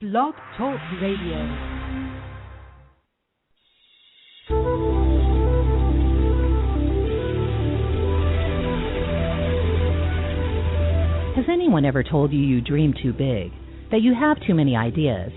Blog Talk Radio. Has anyone ever told you you dream too big, that you have too many ideas,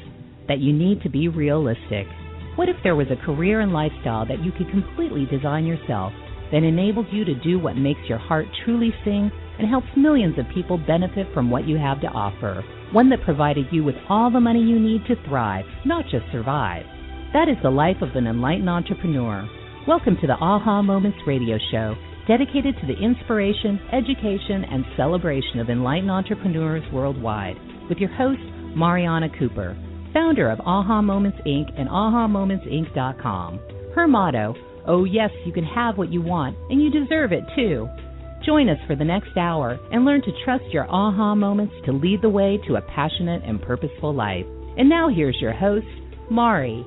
that you need to be realistic? What if there was a career and lifestyle that you could completely design yourself that enables you to do what makes your heart truly sing and helps millions of people benefit from what you have to offer? One that provided you with all the money you need to thrive, not just survive. That is the life of an enlightened entrepreneur. Welcome to the Aha Moments radio show, dedicated to the inspiration, education, and celebration of enlightened entrepreneurs worldwide, with your host, Mariana Cooper, founder of Aha Moments Inc. and AhaMomentsInc.com. Her motto, oh yes, you can have what you want, and you deserve it too. Join us for the next hour and learn to trust your aha moments to lead the way to a passionate and purposeful life. And now here's your host, Mari.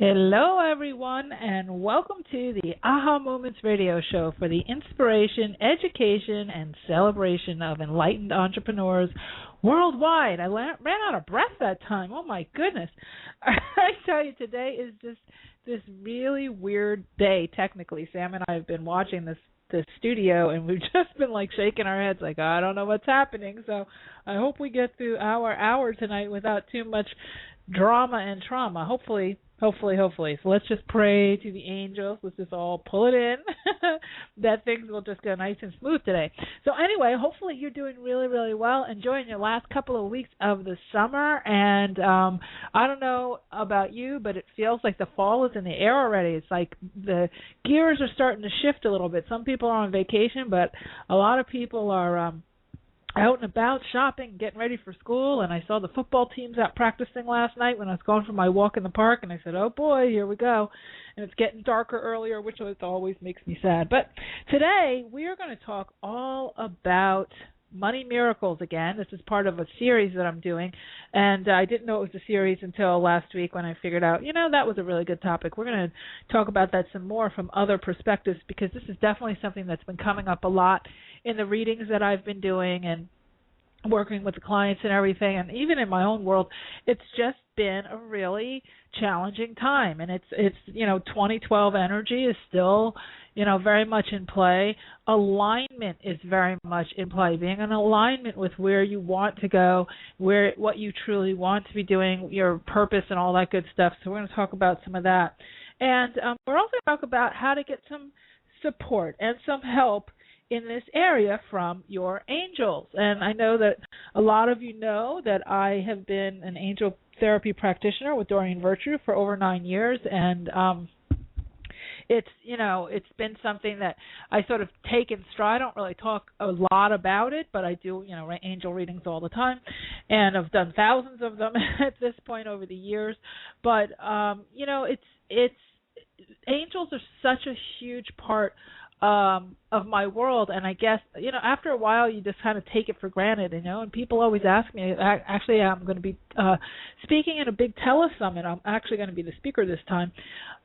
Hello, everyone, and welcome to the Aha Moments radio show for the inspiration, education, and celebration of enlightened entrepreneurs worldwide. I ran out of breath that time. Oh, my goodness. I tell you, today is just this really weird day, technically. Sam and I have been watching this studio, and we've just been, shaking our heads like, I don't know what's happening. So I hope we get through our hour tonight without too much drama and trauma. Hopefully. So let's just pray to the angels. Let's just all pull it in that things will just go nice and smooth today. So anyway, hopefully you're doing really, really well, enjoying your last couple of weeks of the summer. And I don't know about you, but it feels like the fall is in the air already. It's like the gears are starting to shift a little bit. Some people are on vacation, but a lot of people are out and about shopping, getting ready for school, and I saw the football teams out practicing last night when I was going for my walk in the park, and I said, oh boy, here we go. And it's getting darker earlier, which always makes me sad. But today we are going to talk all about money miracles again. This is part of a series that I'm doing, and I didn't know it was a series until last week when I figured out, that was a really good topic. We're going to talk about that some more from other perspectives, because this is definitely something that's been coming up a lot in the readings that I've been doing and working with the clients and everything, and even in my own world. It's just been a really challenging time, and it's 2012 energy is still very much in play. Alignment is very much in play, being in alignment with where you want to go, what you truly want to be doing, your purpose and all that good stuff. So we're going to talk about some of that, and we're also going to talk about how to get some support and some help in this area from your angels. And I know that a lot of you know that I have been an angel therapy practitioner with Doreen Virtue for over 9 years, and it's been something that I sort of take in stride. I don't really talk a lot about it, but I do, angel readings all the time, and I've done thousands of them at this point over the years. But it's angels are such a huge part of my world, and I guess after a while you just kind of take it for granted, and people always ask me. Actually, I'm going to be speaking at a big telesummit. I'm actually going to be the speaker this time,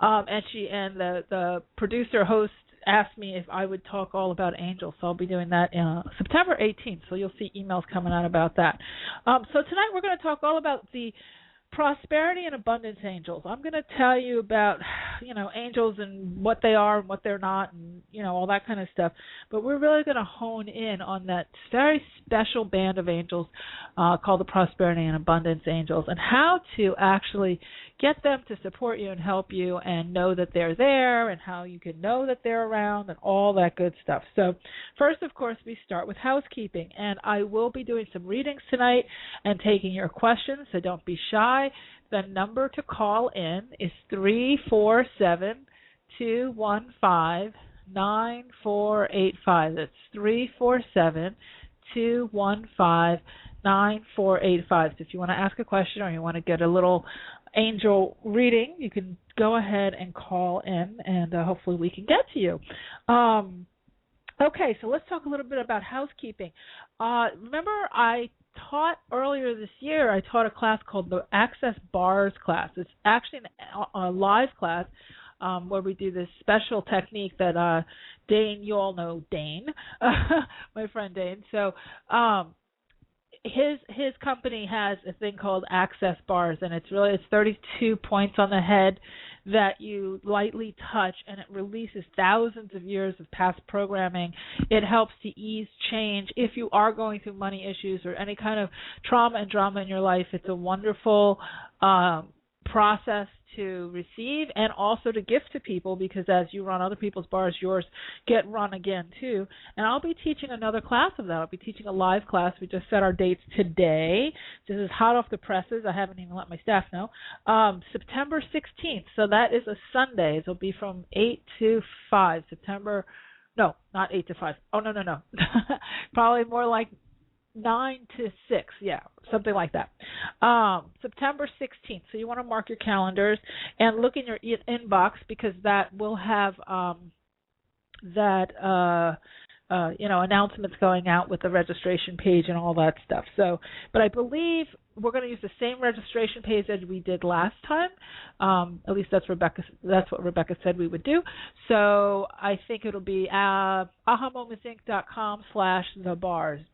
and the producer host asked me if I would talk all about angels, so I'll be doing that September 18th, so you'll see emails coming out about that. So tonight we're going to talk all about the prosperity and abundance angels. I'm going to tell you about, angels and what they are and what they're not, and, all that kind of stuff. But we're really going to hone in on that very special band of angels called the prosperity and abundance angels, and how to actually get them to support you and help you and know that they're there, and how you can know that they're around, and all that good stuff. So first, of course, we start with housekeeping, and I will be doing some readings tonight and taking your questions, so don't be shy. The number to call in is 347-215-9485. That's 347-215-9485. So if you want to ask a question or you want to get a little angel reading, you can go ahead and call in, and hopefully we can get to you. Okay, so let's talk a little bit about housekeeping. Remember, I taught earlier this year, I taught a class called the Access Bars class. It's actually a live class where we do this special technique that Dane, you all know Dane, my friend Dane. So his company has a thing called Access Bars, and it's 32 points on the head that you lightly touch, and it releases thousands of years of past programming. It helps to ease change if you are going through money issues or any kind of trauma and drama in your life. It's a wonderful process to receive and also to gift to people, because as you run other people's bars, yours get run again too. And I'll be teaching another class of that. I'll be teaching a live class. We just set our dates today. This is hot off the presses. I haven't even let my staff know. September 16th. So that is a Sunday. It'll be from 8 to 5. No, not 8 to 5. Oh, no. Probably more like 9 to 6, yeah, something like that. September 16th. So you want to mark your calendars and look in your inbox, because that will have announcements going out with the registration page and all that stuff. So, but I believe we're going to use the same registration page as we did last time. At least that's what Rebecca said we would do. So I think it'll be ahamomentsinc.com/thebars,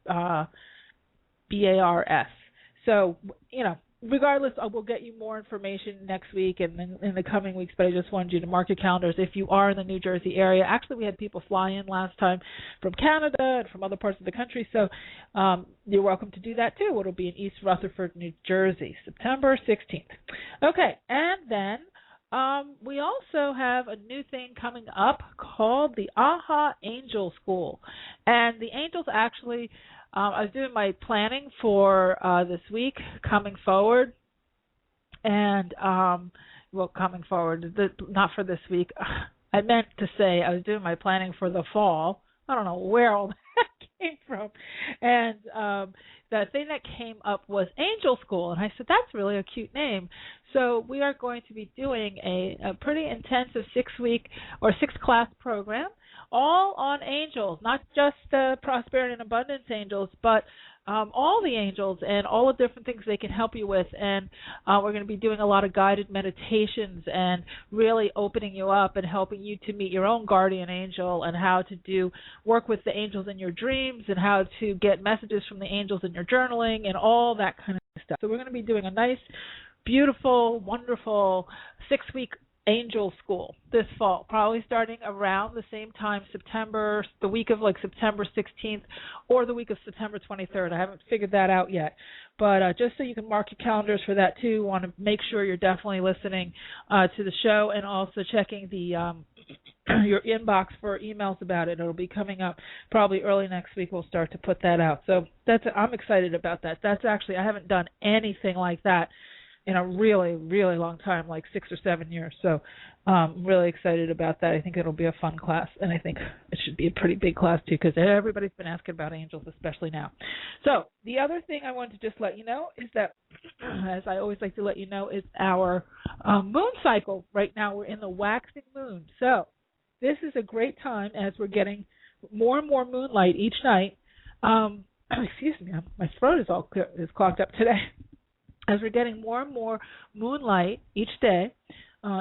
BARS. So, regardless, I will get you more information next week and in the coming weeks, but I just wanted you to mark your calendars if you are in the New Jersey area. Actually, we had people fly in last time from Canada and from other parts of the country, so you're welcome to do that too. It'll be in East Rutherford, New Jersey, September 16th. Okay, and then we also have a new thing coming up called the AHA Angel School. And the angels actually, I was doing my planning for this week coming forward. And, coming forward, not for this week. I meant to say I was doing my planning for the fall. I don't know where all that came from. And the thing that came up was Angel School. And I said, that's really a cute name. So we are going to be doing a pretty intensive 6-week or 6-class program, all on angels, not just the prosperity and abundance angels, but all the angels and all the different things they can help you with. And we're going to be doing a lot of guided meditations and really opening you up and helping you to meet your own guardian angel, and how to work with the angels in your dreams, and how to get messages from the angels in your journaling and all that kind of stuff. So we're going to be doing a nice, beautiful, wonderful 6-week Angel School this fall, probably starting around the same time, the week of September 16th or the week of September 23rd. I haven't figured that out yet, but just so you can mark your calendars for that too, want to make sure you're definitely listening to the show, and also checking the your inbox for emails about it. It'll be coming up probably early next week. We'll start to put that out. So I'm excited about that. That's actually, I haven't done anything like that in a really, really long time, like 6 or 7 years. So I'm really excited about that. I think it'll be a fun class, and I think it should be a pretty big class too, because everybody's been asking about angels, especially now. So the other thing I wanted to just let you know is that, as I always like to let you know, is our moon cycle. Right now we're in the waxing moon. So this is a great time, as we're getting more and more moonlight each night. Excuse me, my throat is clogged up today. As we're getting more and more moonlight each day,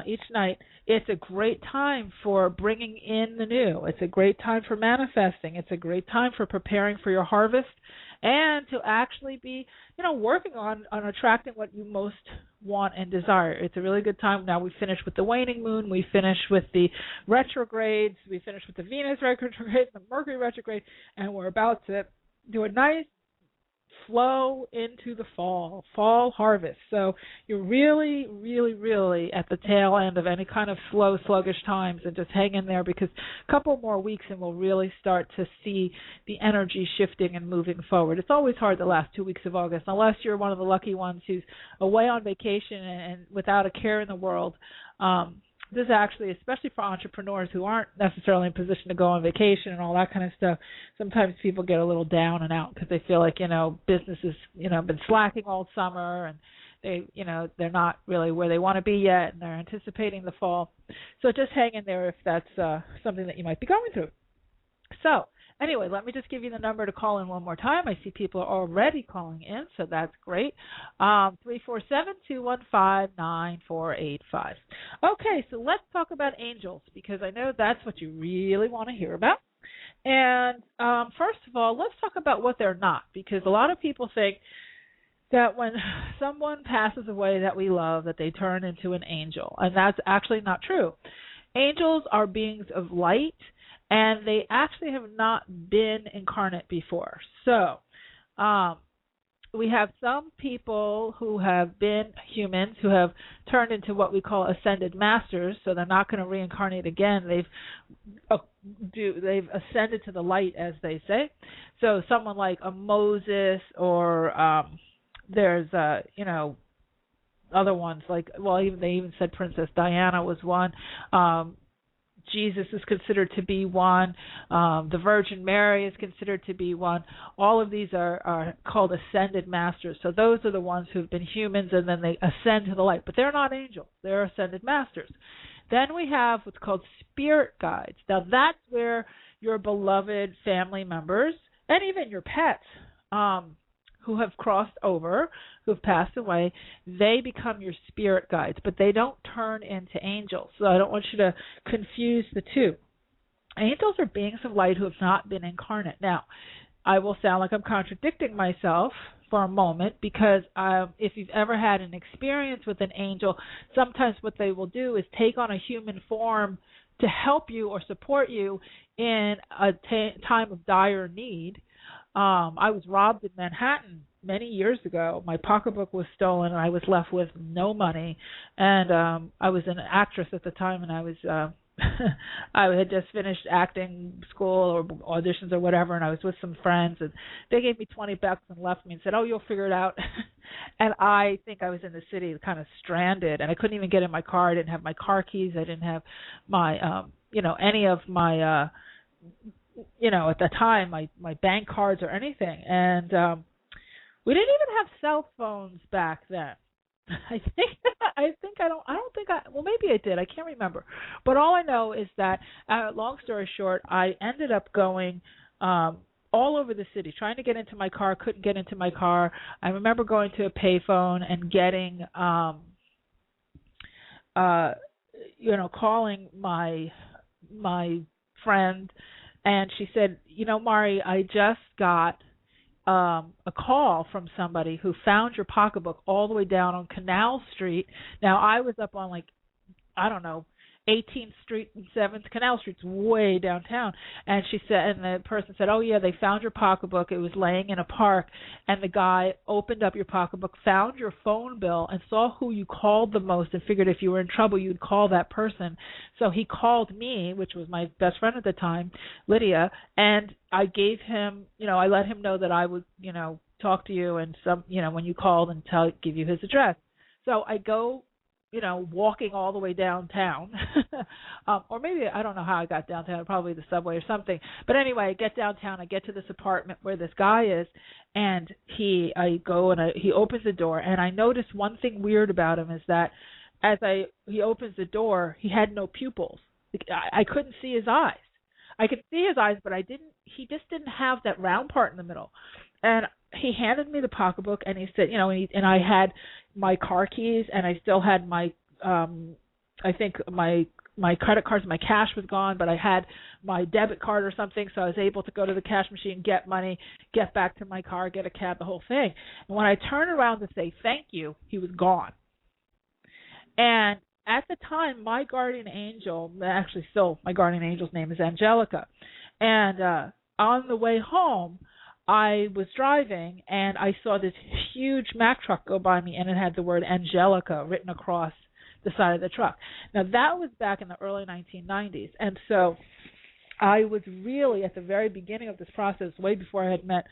each night, it's a great time for bringing in the new. It's a great time for manifesting. It's a great time for preparing for your harvest, and to actually be, working on attracting what you most want and desire. It's a really good time. Now we finished with the waning moon. We finished with the retrogrades. We finished with the Venus retrograde, the Mercury retrograde, and we're about to do a nice flow into the fall harvest. So you're really, really, really at the tail end of any kind of slow, sluggish times, and just hang in there, because a couple more weeks and we'll really start to see the energy shifting and moving forward. It's always hard the last 2 weeks of August, unless you're one of the lucky ones who's away on vacation and without a care in the world. This is actually, especially for entrepreneurs who aren't necessarily in position to go on vacation and all that kind of stuff, sometimes people get a little down and out because they feel like, business has, been slacking all summer, and they're not really where they want to be yet, and they're anticipating the fall. So just hang in there if that's something that you might be going through. So, anyway, let me just give you the number to call in one more time. I see people are already calling in, so that's great. 347-215-9485. Okay, so let's talk about angels, because I know that's what you really want to hear about. And first of all, let's talk about what they're not, because a lot of people think that when someone passes away that we love, that they turn into an angel, and that's actually not true. Angels are beings of light, and they actually have not been incarnate before. So we have some people who have been humans who have turned into what we call ascended masters, so they're not going to reincarnate again. They've ascended to the light, as they say. So someone like a Moses, or there's other ones like, well, they even said Princess Diana was one. Jesus is considered to be one. The Virgin Mary is considered to be one. All of these are called ascended masters. So those are the ones who've been humans and then they ascend to the light. But they're not angels. They're ascended masters. Then we have what's called spirit guides. Now that's where your beloved family members and even your pets who have crossed over, who have passed away, they become your spirit guides, but they don't turn into angels. So I don't want you to confuse the two. Angels are beings of light who have not been incarnate. Now, I will sound like I'm contradicting myself for a moment, because if you've ever had an experience with an angel, sometimes what they will do is take on a human form to help you or support you in a time of dire need. I was robbed in Manhattan many years ago. My pocketbook was stolen, and I was left with no money. And I was an actress at the time, and I was I had just finished acting school or auditions or whatever, and I was with some friends, and they gave me $20 and left me and said, "Oh, you'll figure it out." And I think I was in the city, kind of stranded, and I couldn't even get in my car. I didn't have my car keys. I didn't have my any of my at the time, my bank cards or anything. And we didn't even have cell phones back then. Well, maybe I did. I can't remember. But all I know is that, long story short, I ended up going all over the city, trying to get into my car, couldn't get into my car. I remember going to a payphone and getting, calling my friend. And she said, Mari, I just got a call from somebody who found your pocketbook all the way down on Canal Street. Now, I was up on 18th Street and 7th. Canal Street's way downtown. And she said, and the person said, "Oh yeah, they found your pocketbook. It was laying in a park." And the guy opened up your pocketbook, found your phone bill, and saw who you called the most, and figured if you were in trouble, you'd call that person. So he called me, which was my best friend at the time, Lydia, and I gave him, I let him know that I would, talk to you and when you called and give you his address. So I go, walking all the way downtown, or maybe, I don't know how I got downtown, probably the subway or something. But anyway, I get downtown, I get to this apartment where this guy is, and he opens the door, and I notice one thing weird about him is that he opens the door, he had no pupils. I couldn't see his eyes. I could see his eyes, but he just didn't have that round part in the middle. And he handed me the pocketbook, and he said, and I had my car keys, and I still had my, I think my credit cards, my cash was gone, but I had my debit card or something, so I was able to go to the cash machine, get money, get back to my car, get a cab, the whole thing. And when I turned around to say thank you, he was gone. And at the time, my guardian angel, actually still my guardian angel's name is Angelica, and on the way home, I was driving, and I saw this huge Mack truck go by me, and it had the word Angelica written across the side of the truck. Now, that was back in the early 1990s, and so I was really at the very beginning of this process, way before I had met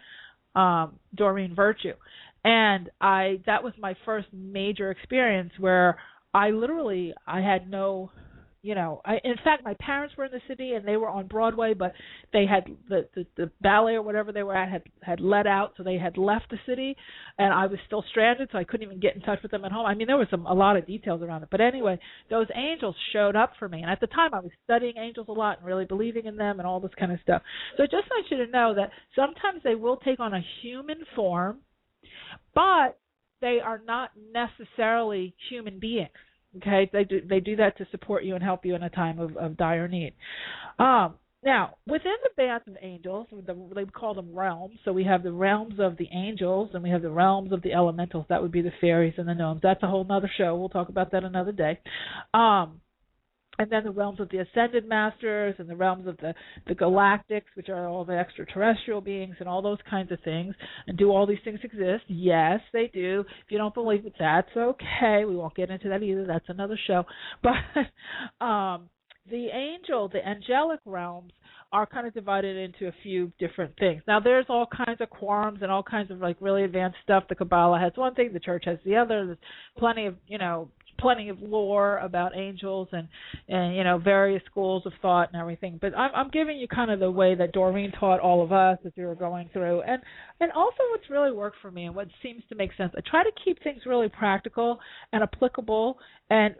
Doreen Virtue, and that was my first major experience where I had no in fact, my parents were in the city and they were on Broadway, but they had the ballet or whatever they were at had let out, so they had left the city, and I was still stranded, so I couldn't even get in touch with them at home. I mean, there was a lot of details around it, but anyway, those angels showed up for me, and at the time I was studying angels a lot and really believing in them and all this kind of stuff. So I just want you to know that sometimes they will take on a human form, but they are not necessarily human beings. Okay, they do that to support you and help you in a time of dire need. Now, within the bands of angels, they call them realms. So we have the realms of the angels, and we have the realms of the elementals. That would be the fairies and the gnomes. That's a whole other show. We'll talk about that another day. And then the realms of the ascended masters, and the realms of the galactics, which are all the extraterrestrial beings and all those kinds of things. And do all these things exist? Yes, they do. If you don't believe it, that's okay. We won't get into that either. That's another show. But the angelic realms are kind of divided into a few different things. Now, there's all kinds of quorums and all kinds of really advanced stuff. The Kabbalah has one thing, the church has the other. There's plenty of lore about angels and various schools of thought and everything. But I'm giving you kind of the way that Doreen taught all of us as we were going through, and also what's really worked for me and what seems to make sense. I try to keep things really practical and applicable. And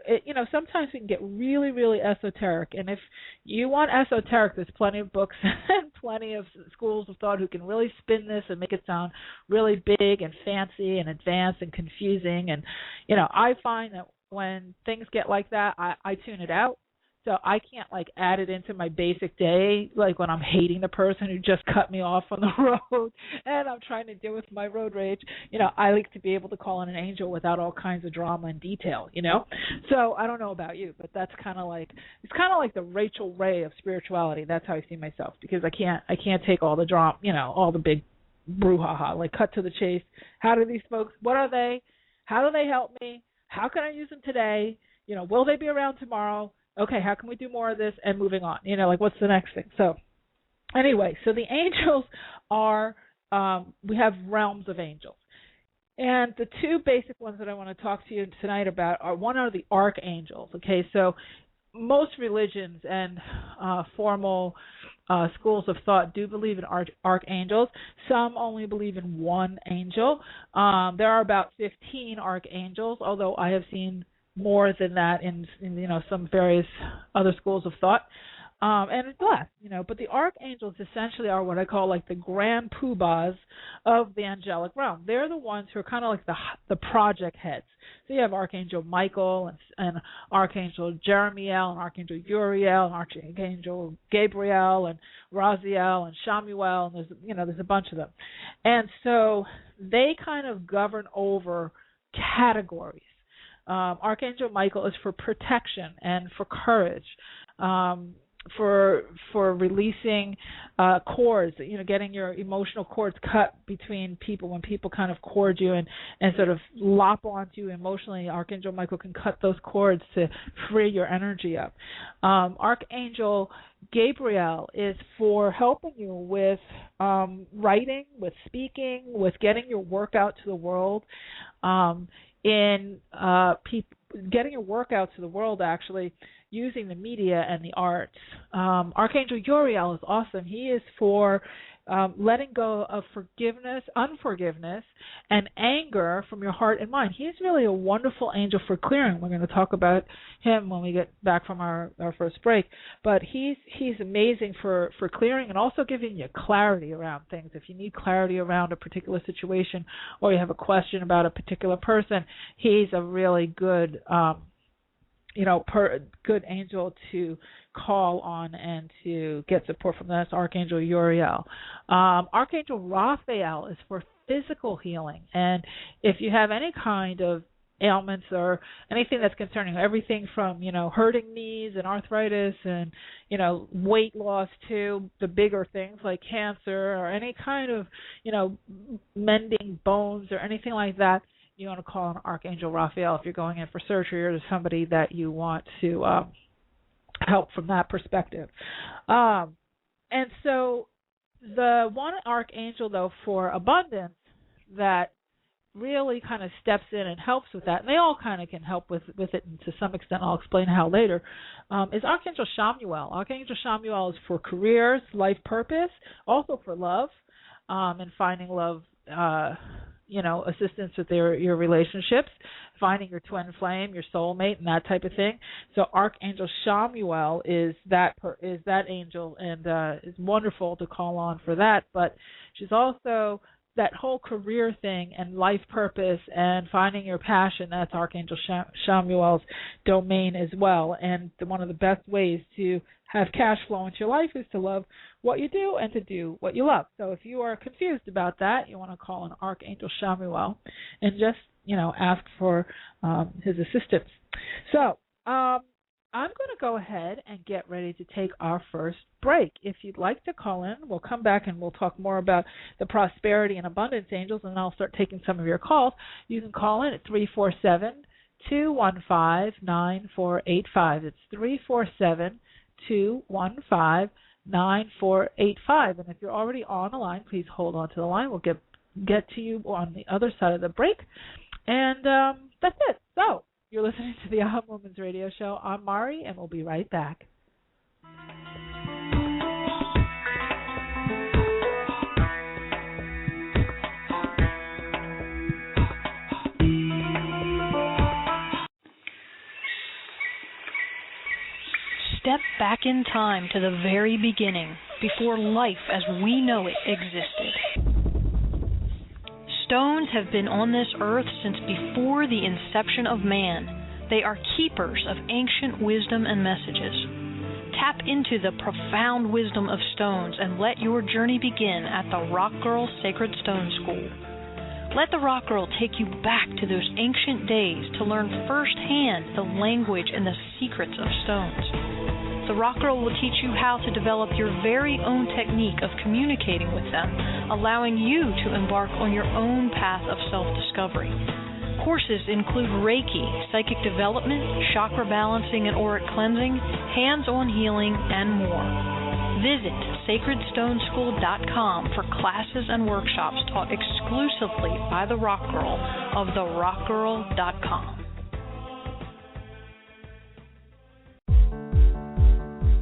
sometimes we can get really, really esoteric. And if you want esoteric, there's plenty of books and plenty of schools of thought who can really spin this and make it sound really big and fancy and advanced and confusing. And I find that when things get like that, I tune it out. So I can't add it into my basic day, like when I'm hating the person who just cut me off on the road and I'm trying to deal with my road rage. I like to be able to call in an angel without all kinds of drama and detail, So I don't know about you, but that's kind of like the Rachel Ray of spirituality. That's how I see myself, because I can't take all the drama, all the big brouhaha, cut to the chase. How do these folks, what are they? How do they help me? How can I use them today? Will they be around tomorrow? Okay, how can we do more of this? And moving on. What's the next thing? So anyway, so the angels are, we have realms of angels. And the two basic ones that I want to talk to you tonight about are the archangels. Okay, so most religions and formal schools of thought do believe in archangels. Some only believe in one angel. There are about 15 archangels, although I have seen more than that in some various other schools of thought. And it's less, but the archangels essentially are what I call the grand poobahs of the angelic realm. They're the ones who are kind of like the project heads. So you have Archangel Michael and Archangel Jeremiel and Archangel Uriel and Archangel Gabriel and Raziel and Shamuel, and there's a bunch of them. And so they kind of govern over categories. Archangel Michael is for protection and for courage, for releasing cords, getting your emotional cords cut between people when people kind of cord you and sort of lop onto you emotionally. Archangel Michael can cut those cords to free your energy up. Archangel Gabriel is for helping you with writing, with speaking, with getting your work out to the world. Getting your work out to the world, actually, using the media and the arts. Archangel Uriel is awesome. He is for letting go of unforgiveness, and anger from your heart and mind. He's really a wonderful angel for clearing. We're going to talk about him when we get back from our first break. But he's amazing for clearing and also giving you clarity around things. If you need clarity around a particular situation or you have a question about a particular person, he's a really good good angel to call on and to get support from. That's Archangel Uriel. Archangel Raphael is for physical healing. And if you have any kind of ailments or anything that's concerning, everything from, hurting knees and arthritis and, weight loss to the bigger things like cancer or any kind of, mending bones or anything like that, you want to call on Archangel Raphael if you're going in for surgery or to somebody that you want to help from that perspective. And so the one archangel, though, for abundance that really kind of steps in and helps with that, and they all kind of can help with it, and to some extent I'll explain how later, is Archangel Chamuel. Archangel Chamuel is for careers, life purpose, also for love, and finding love, assistance with your relationships, finding your twin flame, your soulmate, and that type of thing. So Archangel Chamuel is that angel, and is wonderful to call on for that. But she's also that whole career thing and life purpose and finding your passion. That's Archangel Chamuel's domain as well. And one of the best ways to have cash flow into your life is to love what you do and to do what you love. So if you are confused about that, you want to call on Archangel Chamuel and just, ask for his assistance. So I'm going to go ahead and get ready to take our first break. If you'd like to call in, we'll come back and we'll talk more about the prosperity and abundance angels, and I'll start taking some of your calls. You can call in at 347-215-9485. It's 347-215-9485. And if you're already on the line, please hold on to the line. We'll get to you on the other side of the break. And that's it. So you're listening to the Aha Moments radio show. I'm Mari, and we'll be right back. Step back in time to the very beginning, before life as we know it existed. Stones have been on this earth since before the inception of man. They are keepers of ancient wisdom and messages. Tap into the profound wisdom of stones and let your journey begin at the Rock Girl Sacred Stone School. Let the Rock Girl take you back to those ancient days to learn firsthand the language and the secrets of stones. The Rock Girl will teach you how to develop your very own technique of communicating with them, allowing you to embark on your own path of self-discovery. Courses include Reiki, psychic development, chakra balancing and auric cleansing, hands-on healing, and more. Visit sacredstoneschool.com for classes and workshops taught exclusively by the Rock Girl of therockgirl.com.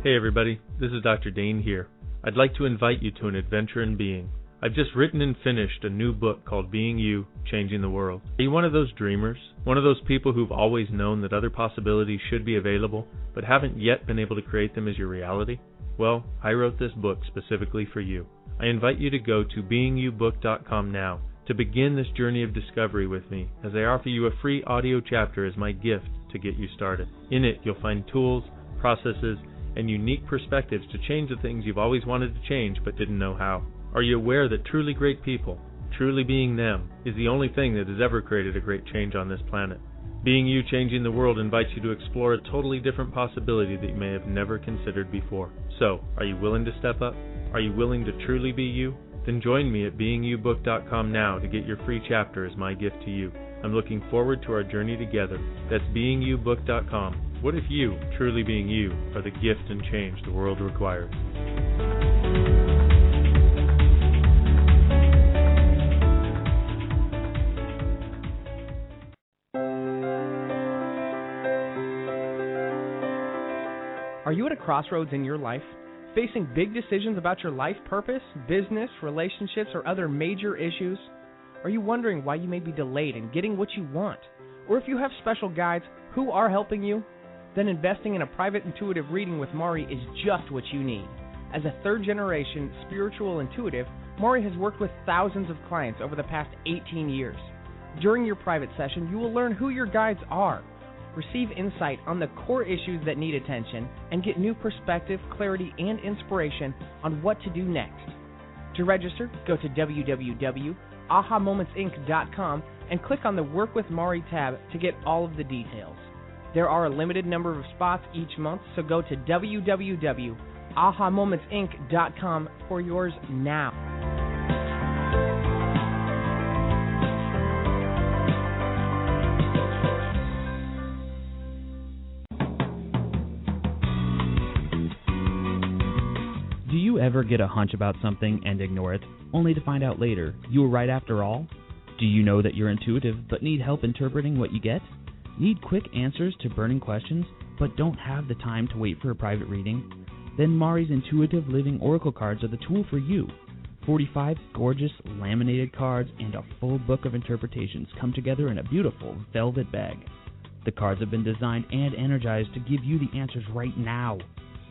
Hey everybody, this is Dr. Dane here. I'd like to invite you to an adventure in being. I've just written and finished a new book called Being You, Changing the World. Are you one of those dreamers? One of those people who've always known that other possibilities should be available, but haven't yet been able to create them as your reality? Well, I wrote this book specifically for you. I invite you to go to beingyoubook.com now to begin this journey of discovery with me, as I offer you a free audio chapter as my gift to get you started. In it, you'll find tools, processes, and unique perspectives to change the things you've always wanted to change but didn't know how. Are you aware that truly great people, truly being them, is the only thing that has ever created a great change on this planet? Being You, Changing the World invites you to explore a totally different possibility that you may have never considered before. So, are you willing to step up? Are you willing to truly be you? Then join me at beingyoubook.com now to get your free chapter as my gift to you. I'm looking forward to our journey together. That's beingyoubook.com. What if you, truly being you, are the gift and change the world requires? Are you at a crossroads in your life? Facing big decisions about your life purpose, business, relationships, or other major issues? Are you wondering why you may be delayed in getting what you want? Or if you have special guides who are helping you? Then investing in a private intuitive reading with Mari is just what you need. As a third-generation spiritual intuitive, Mari has worked with thousands of clients over the past 18 years. During your private session, you will learn who your guides are, receive insight on the core issues that need attention, and get new perspective, clarity, and inspiration on what to do next. To register, go to www.ahamomentsinc.com and click on the Work with Mari tab to get all of the details. There are a limited number of spots each month, so go to www.ahamomentsinc.com for yours now. Do you ever get a hunch about something and ignore it, only to find out later you were right after all? Do you know that you're intuitive but need help interpreting what you get? Need quick answers to burning questions but don't have the time to wait for a private reading? Then Mari's Intuitive Living Oracle cards are the tool for you. 45 gorgeous laminated cards and a full book of interpretations come together in a beautiful velvet bag. The cards have been designed and energized to give you the answers right now.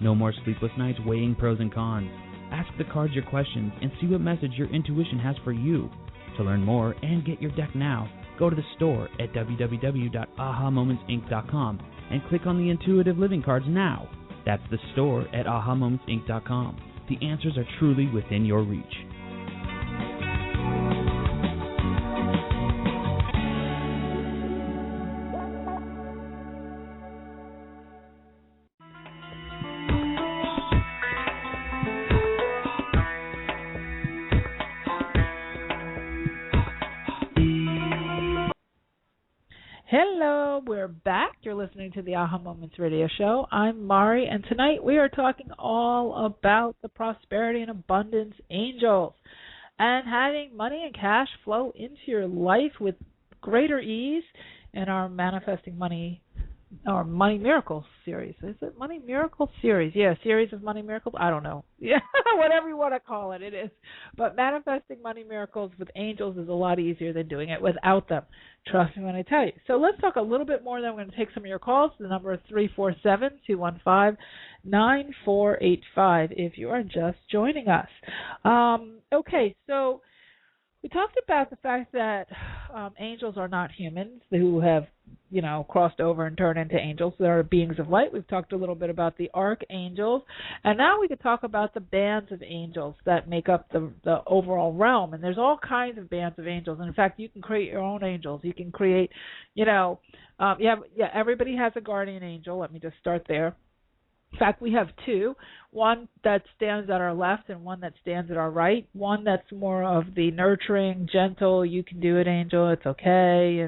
No more sleepless nights weighing pros and cons. Ask the cards your questions and see what message your intuition has for you. To learn more and get your deck now, go to the store at www.ahamomentsinc.com and click on the Intuitive Living cards now. That's the store at ahamomentsinc.com. The answers are truly within your reach. Hello, we're back. You're listening to the Aha Moments radio show. I'm Mari, and tonight we are talking all about the prosperity and abundance angels and having money and cash flow into your life with greater ease in our Manifesting Money or Money Miracles series. Is it Money Miracle series? Yeah, series of Money Miracles. I don't know. Yeah, whatever you want to call it, it is. But manifesting money miracles with angels is a lot easier than doing it without them. Trust me when I tell you. So let's talk a little bit more. Then I'm going to take some of your calls. The number is 347-215-9485 if you are just joining us. Okay, so we talked about the fact that angels are not humans who have, crossed over and turned into angels. They are beings of light. We've talked a little bit about the archangels. And now we could talk about the bands of angels that make up the overall realm. And there's all kinds of bands of angels. And in fact, you can create your own angels. You can create, everybody has a guardian angel. Let me just start there. In fact, we have two, one that stands at our left and one that stands at our right. One that's more of the nurturing, gentle, you can do it angel, it's okay,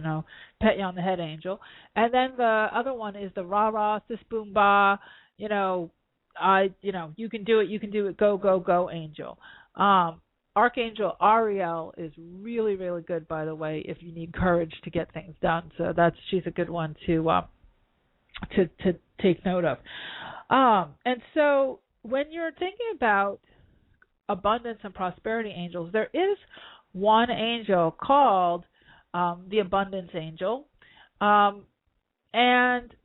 pet you on the head angel. And then the other one is the rah-rah, sis boom bah, you can do it, go, go, go angel. Archangel Ariel is really, really good, by the way, if you need courage to get things done. So she's a good one to take note of. And so when you're thinking about abundance and prosperity angels, there is one angel called the abundance angel. And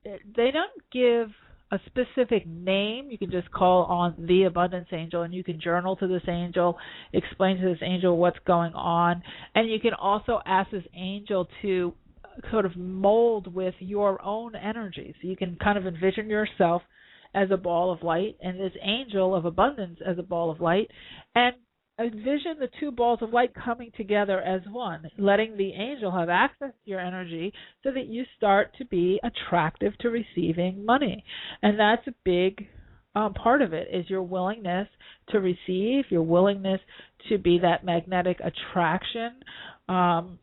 they don't give a specific name. You can just call on the abundance angel, and you can journal to this angel, explain to this angel what's going on. And you can also ask this angel to sort of mold with your own energy. So you can kind of envision yourself as a ball of light and this angel of abundance as a ball of light, and envision the two balls of light coming together as one, letting the angel have access to your energy so that you start to be attractive to receiving money. And that's a big part of it, is your willingness to receive, your willingness to be that magnetic attraction, and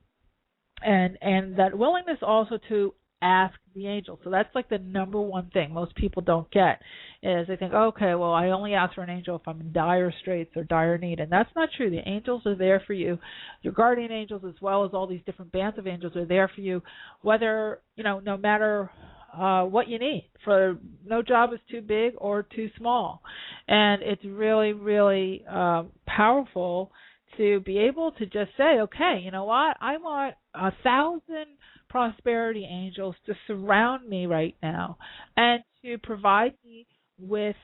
that willingness also to ask the angel. So that's like the number one thing most people don't get, is they think, okay, well, I only ask for an angel if I'm in dire straits or dire need. And that's not true. The angels are there for you. Your guardian angels, as well as all these different bands of angels, are there for you, whether, no matter what you need. For no job is too big or too small. And it's really, really powerful to be able to just say, okay, you know what? I want 1,000 prosperity angels to surround me right now and to provide me with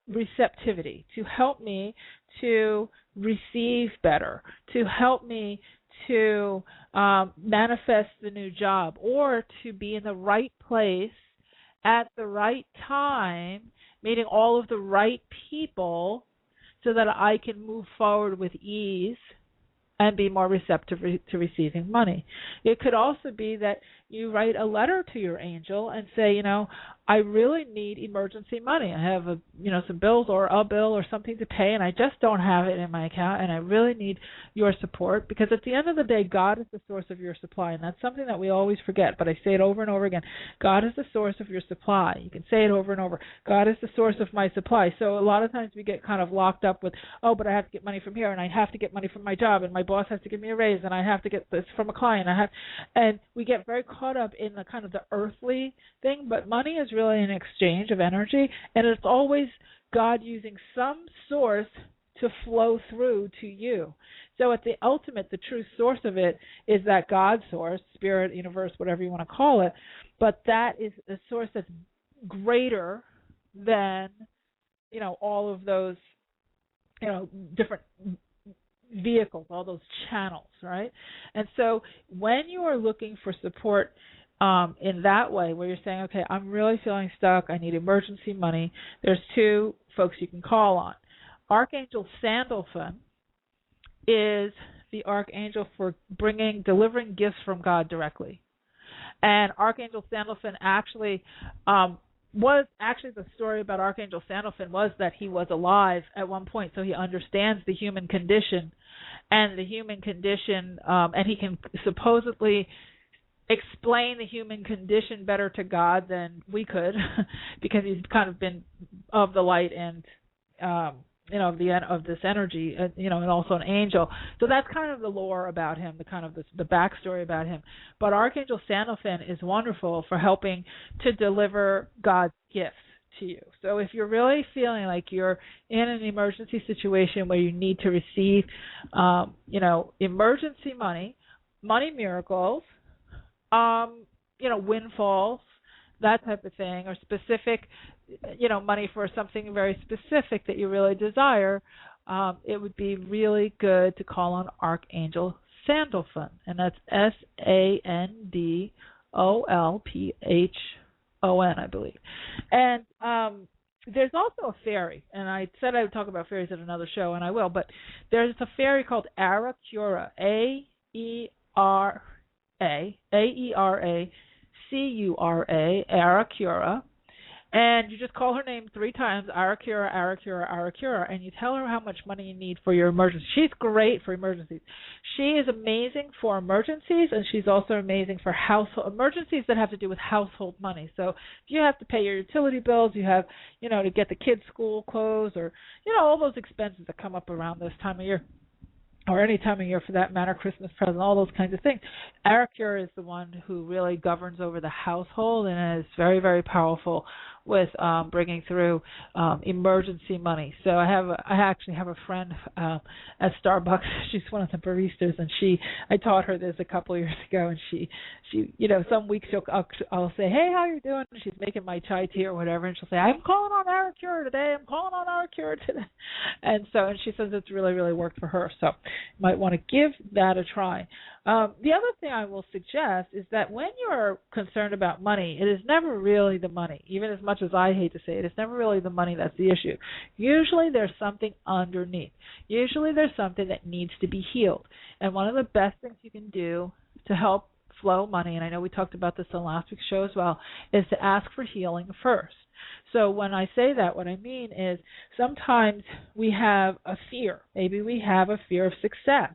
receptivity, to help me to receive better, to help me to manifest the new job, or to be in the right place at the right time, meeting all of the right people so that I can move forward with ease and be more receptive to receiving money. It could also be that you write a letter to your angel and say, I really need emergency money. I have some bills or a bill or something to pay, and I just don't have it in my account, and I really need your support, because at the end of the day, God is the source of your supply, and that's something that we always forget, but I say it over and over again. God is the source of your supply. You can say it over and over. God is the source of my supply. So a lot of times we get kind of locked up with, oh, but I have to get money from here, and I have to get money from my job, and my boss has to give me a raise, and I have to get this from a client. And we get very caught up in the kind of the earthly thing, but money is really an exchange of energy, and it's always God using some source to flow through to you. So at the ultimate, the true source of it is that God source, spirit, universe, whatever you want to call it, but that is a source that's greater than, all of those, different vehicles, all those channels, right? And so when you are looking for support in that way, where you're saying, okay, I'm really feeling stuck, I need emergency money, there's two folks you can call on. Archangel Sandalphon is the archangel for delivering gifts from God directly. And Archangel Sandalphon the story about Archangel Sandalphon was that he was alive at one point, so he understands the human condition, and he can supposedly explain the human condition better to God than we could, because he's kind of been of the light and of this energy, and also an angel. So that's kind of the lore about him, the backstory about him. But Archangel Sandalphon is wonderful for helping to deliver God's gifts to you. So if you're really feeling like you're in an emergency situation where you need to receive, emergency money miracles, windfalls, that type of thing, or specific, money for something very specific that you really desire, it would be really good to call on Archangel Sandalphon, and that's Sandolphon, I believe. And there's also a fairy, and I said I would talk about fairies at another show, and I will, but there's a fairy called Aeracura, Aeracura, Aeracura, and you just call her name 3 times, Aeracura, Aeracura, Aeracura, and you tell her how much money you need for your emergency. She's great for emergencies. She is amazing for emergencies, and she's also amazing for household emergencies that have to do with household money. So if you have to pay your utility bills, you have, to get the kids' school clothes, or, all those expenses that come up around this time of year, or any time of year for that matter, Christmas present, all those kinds of things. Aeracura is the one who really governs over the household and is very, very powerful with bringing through emergency money. So I actually have a friend at Starbucks. She's one of the baristas, and I taught her this a couple of years ago, and she some weeks I'll say, hey, how you doing? And she's making my chai tea or whatever, and she'll say, I'm calling on Aeracura today. And she says it's really, really worked for her. So you might want to give that a try. The other thing I will suggest is that when you're concerned about money, it is never really the money. Even as much as I hate to say it, it's never really the money that's the issue. Usually there's something underneath. Usually there's something that needs to be healed. And one of the best things you can do to help flow money, and I know we talked about this on last week's show as well, is to ask for healing first. So when I say that, what I mean is sometimes we have a fear. Maybe we have a fear of success.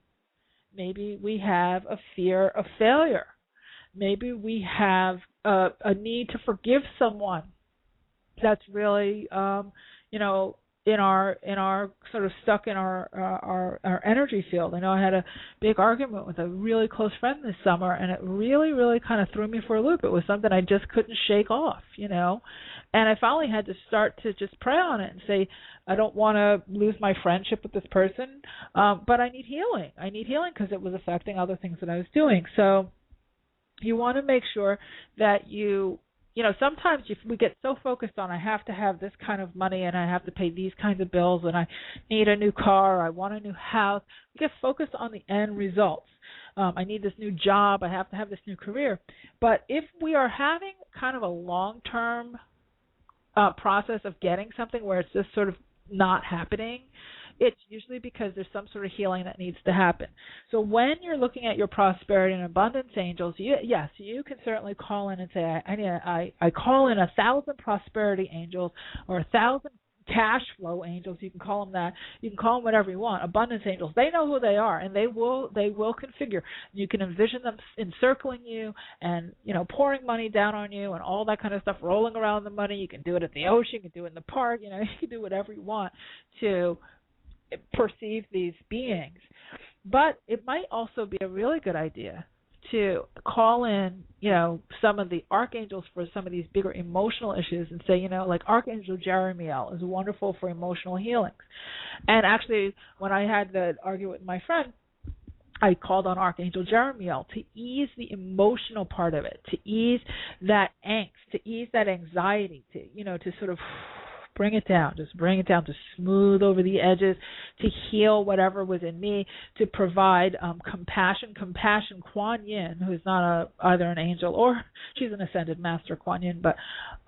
Maybe we have a fear of failure. Maybe we have a need to forgive someone that's really, in our sort of stuck in our energy field. I know I had a big argument with a really close friend this summer, and it really, really kind of threw me for a loop. It was something I just couldn't shake off, And I finally had to start to just pray on it and say, I don't want to lose my friendship with this person, but I need healing. I need healing because it was affecting other things that I was doing. So you want to make sure that sometimes we get so focused on I have to have this kind of money and I have to pay these kinds of bills and I need a new car, I want a new house. We get focused on the end results. I need this new job, I have to have this new career. But if we are having kind of a long-term process of getting something where it's just sort of not happening, it's usually because there's some sort of healing that needs to happen. So when you're looking at your prosperity and abundance angels, you can certainly call in and say, I call in 1,000 prosperity angels or 1,000 cash flow angels. You can call them that. You can call them whatever you want. Abundance angels. They know who they are, and they will configure. You can envision them encircling you and pouring money down on you and all that kind of stuff, rolling around the money. You can do it at the ocean. You can do it in the park. You can do whatever you want to perceive these beings. But it might also be a really good idea to call in, some of the archangels for some of these bigger emotional issues and say, like Archangel Jeremiel is wonderful for emotional healings. And actually, when I had the argument with my friend, I called on Archangel Jeremiel to ease the emotional part of it, to ease that angst, to ease that anxiety, to sort of bring it down, to smooth over the edges, to heal whatever was in me, to provide compassion. Kuan Yin, who's not either an angel or she's an ascended master, Kuan Yin, but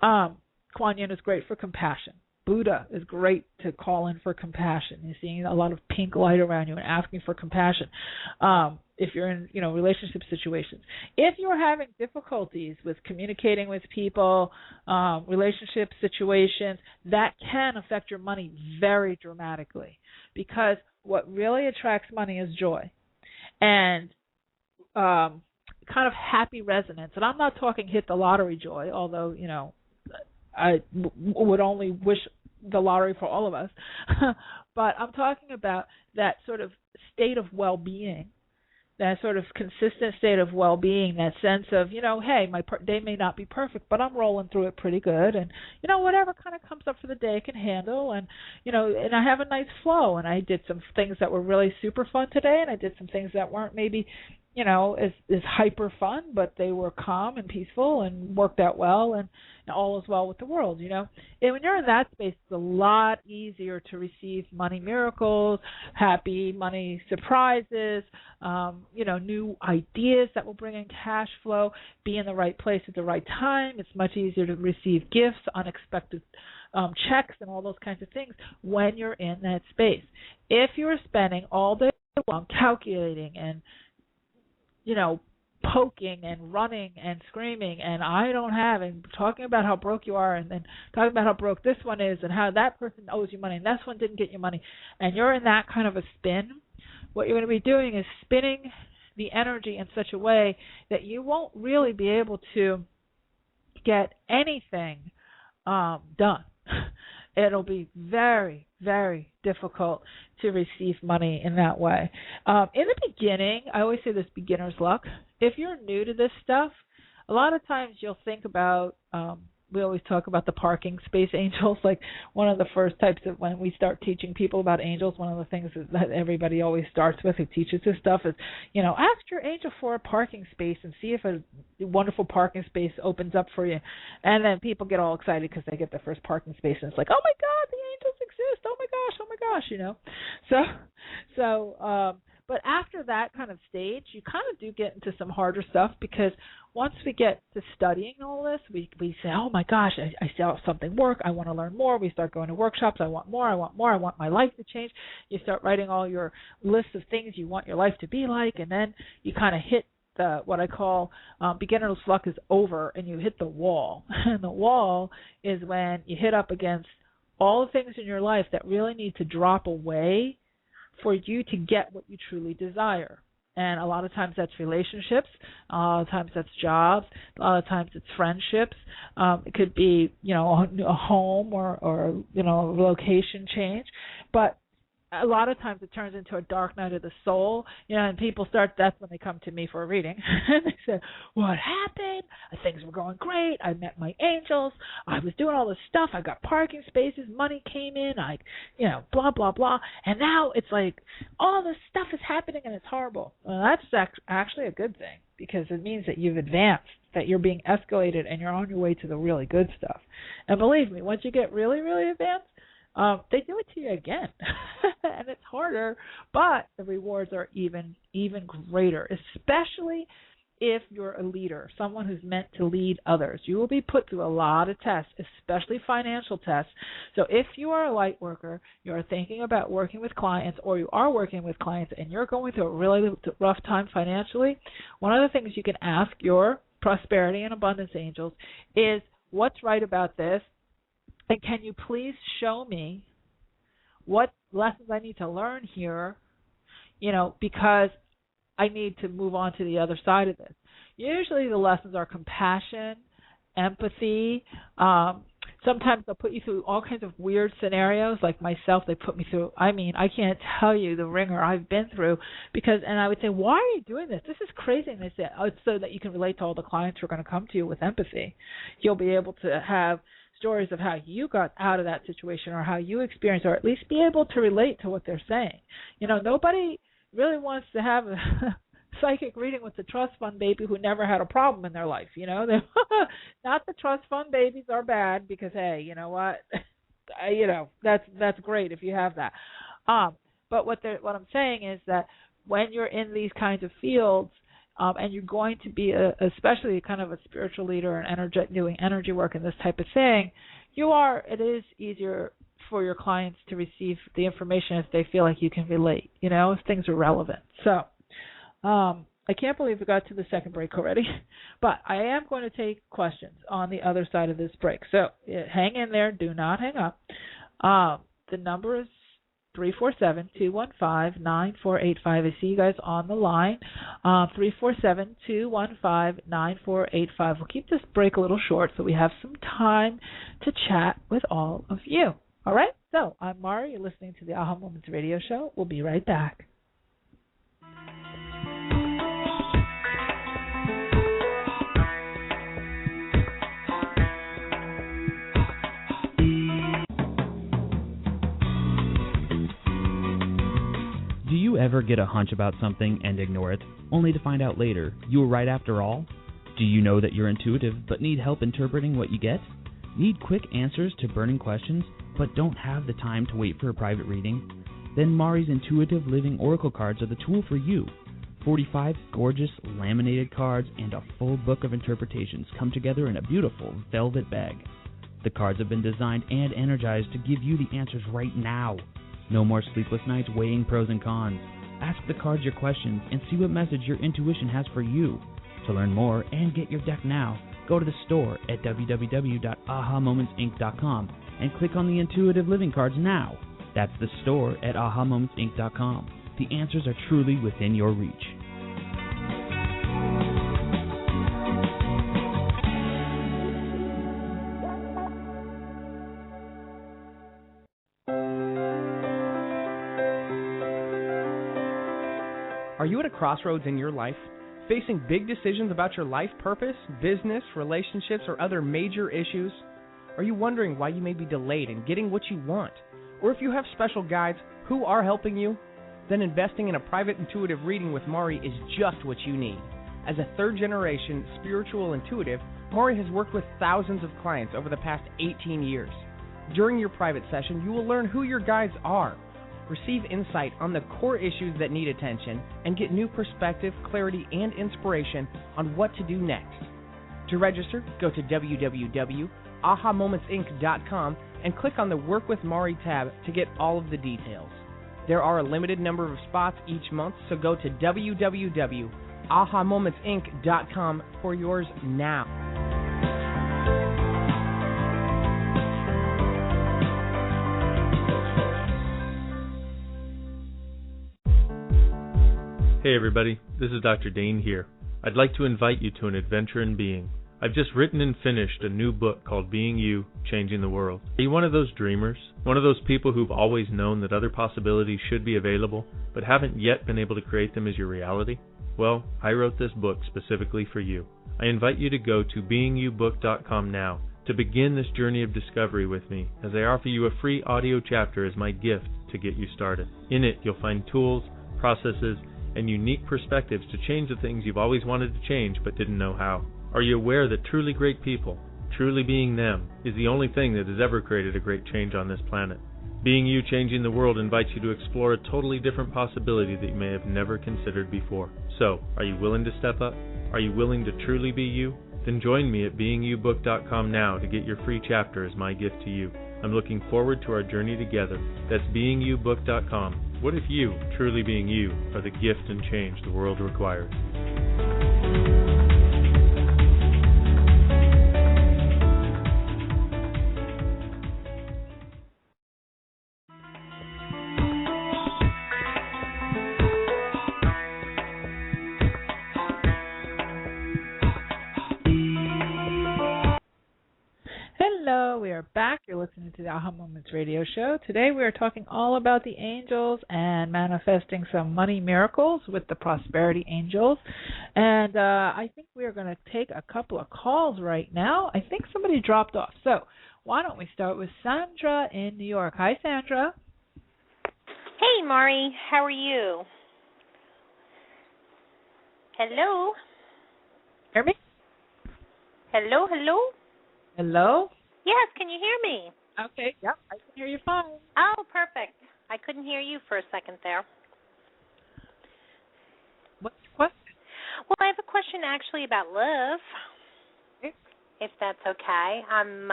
Kuan Yin is great for compassion. Buddha is great to call in for compassion. You're seeing a lot of pink light around you and asking for compassion. If you're in, relationship situations. If you're having difficulties with communicating with people, relationship situations, that can affect your money very dramatically, because what really attracts money is joy and kind of happy resonance. And I'm not talking hit the lottery joy, although, I would only wish the lottery for all of us. But I'm talking about that sort of state of well-being, that sort of consistent state of well-being, that sense of, hey, my day may not be perfect, but I'm rolling through it pretty good. And, whatever kind of comes up for the day I can handle. And, and I have a nice flow. And I did some things that were really super fun today, and I did some things that weren't maybe is hyper fun, but they were calm and peaceful and worked out well, and all is well with the world, And when you're in that space, it's a lot easier to receive money miracles, happy money surprises, new ideas that will bring in cash flow, be in the right place at the right time. It's much easier to receive gifts, unexpected checks, and all those kinds of things when you're in that space. If you're spending all day long calculating and poking and running and screaming and talking about how broke you are, and then talking about how broke this one is and how that person owes you money and this one didn't get you money, and you're in that kind of a spin, what you're going to be doing is spinning the energy in such a way that you won't really be able to get anything done. It'll be very, very difficult to receive money in that way. In the beginning, I always say this, beginner's luck. If you're new to this stuff, a lot of times you'll think about, we always talk about the parking space angels. Like one of the first types of, when we start teaching people about angels, one of the things that everybody always starts with, who teaches this stuff, is, ask your angel for a parking space and see if a wonderful parking space opens up for you. And then people get all excited because they get the first parking space, and it's like, oh my God, the angels exist! Oh my gosh! But after that kind of stage, you kind of do get into some harder stuff, because once we get to studying all this, we say, oh my gosh, I saw something work, I want to learn more. We start going to workshops, I want more, I want my life to change. You start writing all your lists of things you want your life to be like, and then you kind of hit what I call beginner's luck is over, and you hit the wall. And the wall is when you hit up against all the things in your life that really need to drop away for you to get what you truly desire. And a lot of times that's relationships, a lot of times that's jobs, a lot of times it's friendships. It could be, a home or a location change. But a lot of times it turns into a dark night of the soul, and that's when they come to me for a reading. And they say, what happened? Things were going great. I met my angels. I was doing all this stuff. I got parking spaces. Money came in. Blah, blah, blah. And now it's like all this stuff is happening and it's horrible. Well, that's actually a good thing, because it means that you've advanced, that you're being escalated, and you're on your way to the really good stuff. And believe me, once you get really, really advanced, they do it to you again, and it's harder, but the rewards are even greater, especially if you're a leader, someone who's meant to lead others. You will be put through a lot of tests, especially financial tests. So if you are a light worker, you are thinking about working with clients, or you are working with clients and you're going through a really rough time financially, one of the things you can ask your prosperity and abundance angels is, what's right about this? And can you please show me what lessons I need to learn here, because I need to move on to the other side of this. Usually the lessons are compassion, empathy. Sometimes they'll put you through all kinds of weird scenarios. Like myself, they put me through, I can't tell you the ringer I've been through, and I would say, why are you doing this? This is crazy. And they say, oh, it's so that you can relate to all the clients who are going to come to you with empathy. You'll be able to have stories of how you got out of that situation, or how you experienced, or at least be able to relate to what they're saying. Nobody really wants to have a psychic reading with the trust fund baby who never had a problem in their life. Not the trust fund babies are bad, because hey, you know what? That's great if you have that. But what I'm saying is that when you're in these kinds of fields, and you're going to be especially kind of a spiritual leader and doing energy work and this type of thing, it is easier for your clients to receive the information if they feel like you can relate, if things are relevant. So I can't believe we got to the second break already, but I am going to take questions on the other side of this break. So hang in there. Do not hang up. The number is 347-215-9485. I see you guys on the line. 347-215-9485. We'll keep this break a little short so we have some time to chat with all of you. All right? So I'm Mari. You're listening to the Aha Moments radio show. We'll be right back. Do you ever get a hunch about something and ignore it, only to find out later you were right after all? Do you know that you're intuitive but need help interpreting what you get? Need quick answers to burning questions but don't have the time to wait for a private reading? Then Mari's Intuitive Living Oracle cards are the tool for you. 45 gorgeous laminated cards and a full book of interpretations come together in a beautiful velvet bag. The cards have been designed and energized to give you the answers right now. No more sleepless nights weighing pros and cons. Ask the cards your questions and see what message your intuition has for you. To learn more and get your deck now, go to the store at www.ahamomentsinc.com and click on the Intuitive Living cards now. That's the store at ahamomentsinc.com. The answers are truly within your reach. Are you at a crossroads in your life, facing big decisions about your life purpose, business, relationships, or other major issues? Are you wondering why you may be delayed in getting what you want? Or if you have special guides who are helping you? Then investing in a private intuitive reading with Mari is just what you need. As a third-generation spiritual intuitive, Mari has worked with thousands of clients over the past 18 years. During your private session, you will learn who your guides are, receive insight on the core issues that need attention, and get new perspective, clarity, and inspiration on what to do next. To register, go to www.ahamomentsinc.com and click on the Work with Mari tab to get all of the details. There are a limited number of spots each month, so go to www.ahamomentsinc.com for yours now. Hey everybody, this is Dr. Dane here. I'd like to invite you to an adventure in being. I've just written and finished a new book called Being You, Changing the World. Are you one of those dreamers? One of those people who've always known that other possibilities should be available, but haven't yet been able to create them as your reality? Well, I wrote this book specifically for you. I invite you to go to beingyoubook.com now to begin this journey of discovery with me, as I offer you a free audio chapter as my gift to get you started. In it, you'll find tools, processes, and unique perspectives to change the things you've always wanted to change but didn't know how. Are you aware that truly great people, truly being them, is the only thing that has ever created a great change on this planet? Being You, Changing the World invites you to explore a totally different possibility that you may have never considered before. So, are you willing to step up? Are you willing to truly be you? Then join me at beingyoubook.com now to get your free chapter as my gift to you. I'm looking forward to our journey together. That's beingyoubook.com. What if you, truly being you, are the gift and change the world requires? Hello, we are back. You're listening to the Aha Moments radio show. Today we are talking all about the angels and manifesting some money miracles with the Prosperity Angels. And I think we are going to take a couple of calls right now. I think somebody dropped off. So why don't we start with Sandra in New York. Hi, Sandra. Hey, Mari. How are you? Hello? Hear me? Hello, hello? Hello? Yes, can you hear me? Okay, yep, I can hear you fine. Oh, perfect. I couldn't hear you for a second there. What's your question? Well, I have a question actually about love, if that's okay. I'm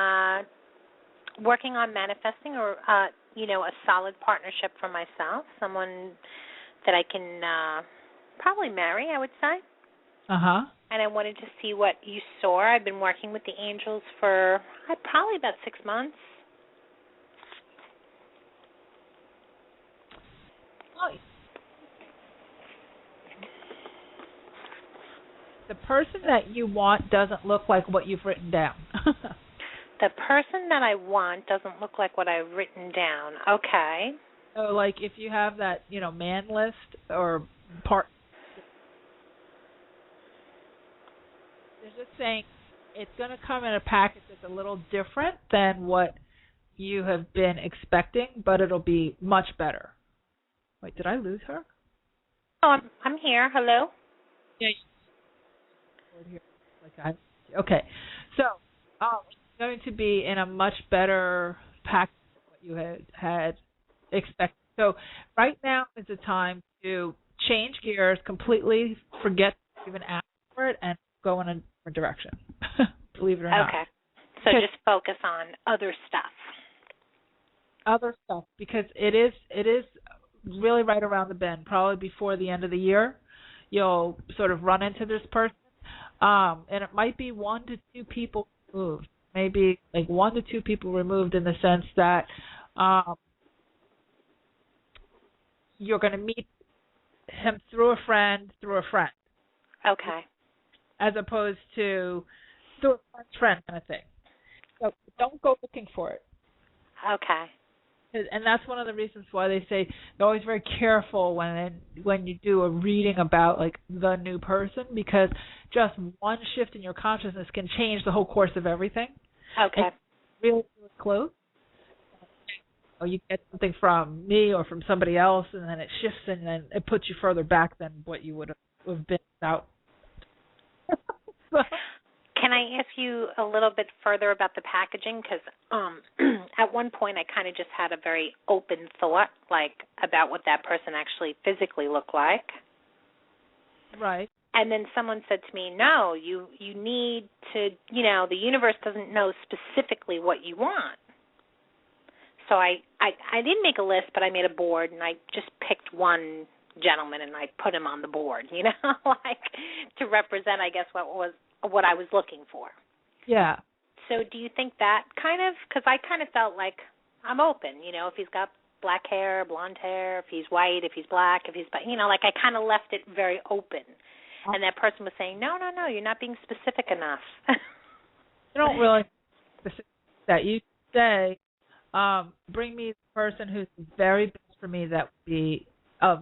working on manifesting a solid partnership for myself, someone that I can probably marry, I would say. Uh-huh. And I wanted to see what you saw. I've been working with the angels for probably about 6 months. Oh. The person that you want doesn't look like what you've written down. The person that I want doesn't look like what I've written down. Okay. So, like, if you have that, man list or part, they're just saying it's going to come in a package that's a little different than what you have been expecting, but it'll be much better. Wait, did I lose her? Oh, I'm here. Hello? Yeah. Okay. So, it's going to be in a much better package than what you had expected. So, right now is the time to change gears, completely forget to even ask for it, and go in a different direction. Believe it or not. Okay. So just focus on other stuff. Other stuff, because it is really right around the bend. Probably before the end of the year, you'll sort of run into this person, and it might be 1 to 2 people removed. Maybe like 1 to 2 people removed in the sense that you're going to meet him through a friend. Okay. As opposed to through a friend's friend kind of thing. So don't go looking for it. Okay. And that's one of the reasons why they say they're always very careful when you do a reading about like the new person, because just one shift in your consciousness can change the whole course of everything. Okay. And really, really close. You get something from me or from somebody else, and then it shifts, and then it puts you further back than what you would have been without. Can I ask you a little bit further about the packaging? Because at one point I kind of just had a very open thought, like about what that person actually physically looked like. Right. And then someone said to me, no, you need to, the universe doesn't know specifically what you want. So I didn't make a list, but I made a board, and I just picked one gentleman, and I put him on the board, like to represent, I guess, what I was looking for. Yeah. So do you think that because I kind of felt like I'm open, if he's got black hair, blonde hair, if he's white, if he's black, if he's, like I kind of left it very open. And that person was saying, no, you're not being specific enough. You don't really specific that. You say, bring me the person who's very best for me that would be the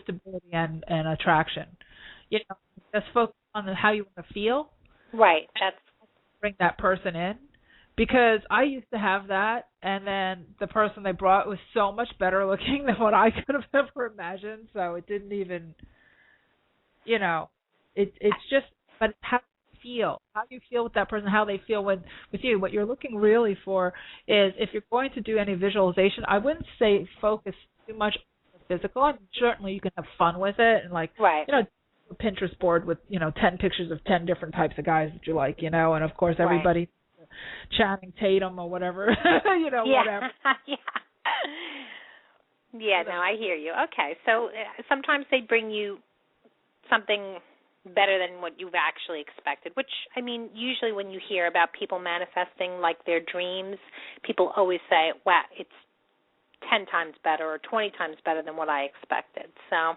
stability and attraction. Just focus on how you want to feel. Right. That's bring that person in, because I used to have that, and then the person they brought was so much better looking than what I could have ever imagined. So it didn't even, it's just, but how you feel. How you feel with that person, how they feel with you. What you're looking really for is, if you're going to do any visualization, I wouldn't say focus too much on the physical. I mean, certainly you can have fun with it and right. Pinterest board with 10 pictures of 10 different types of guys that you like, and of course everybody Channing Tatum or whatever, whatever. Yeah, no, I hear you. Okay, so sometimes they bring you something better than what you've actually expected, which, I mean, usually when you hear about people manifesting like their dreams, people always say, wow, it's 10 times better or 20 times better than what I expected. So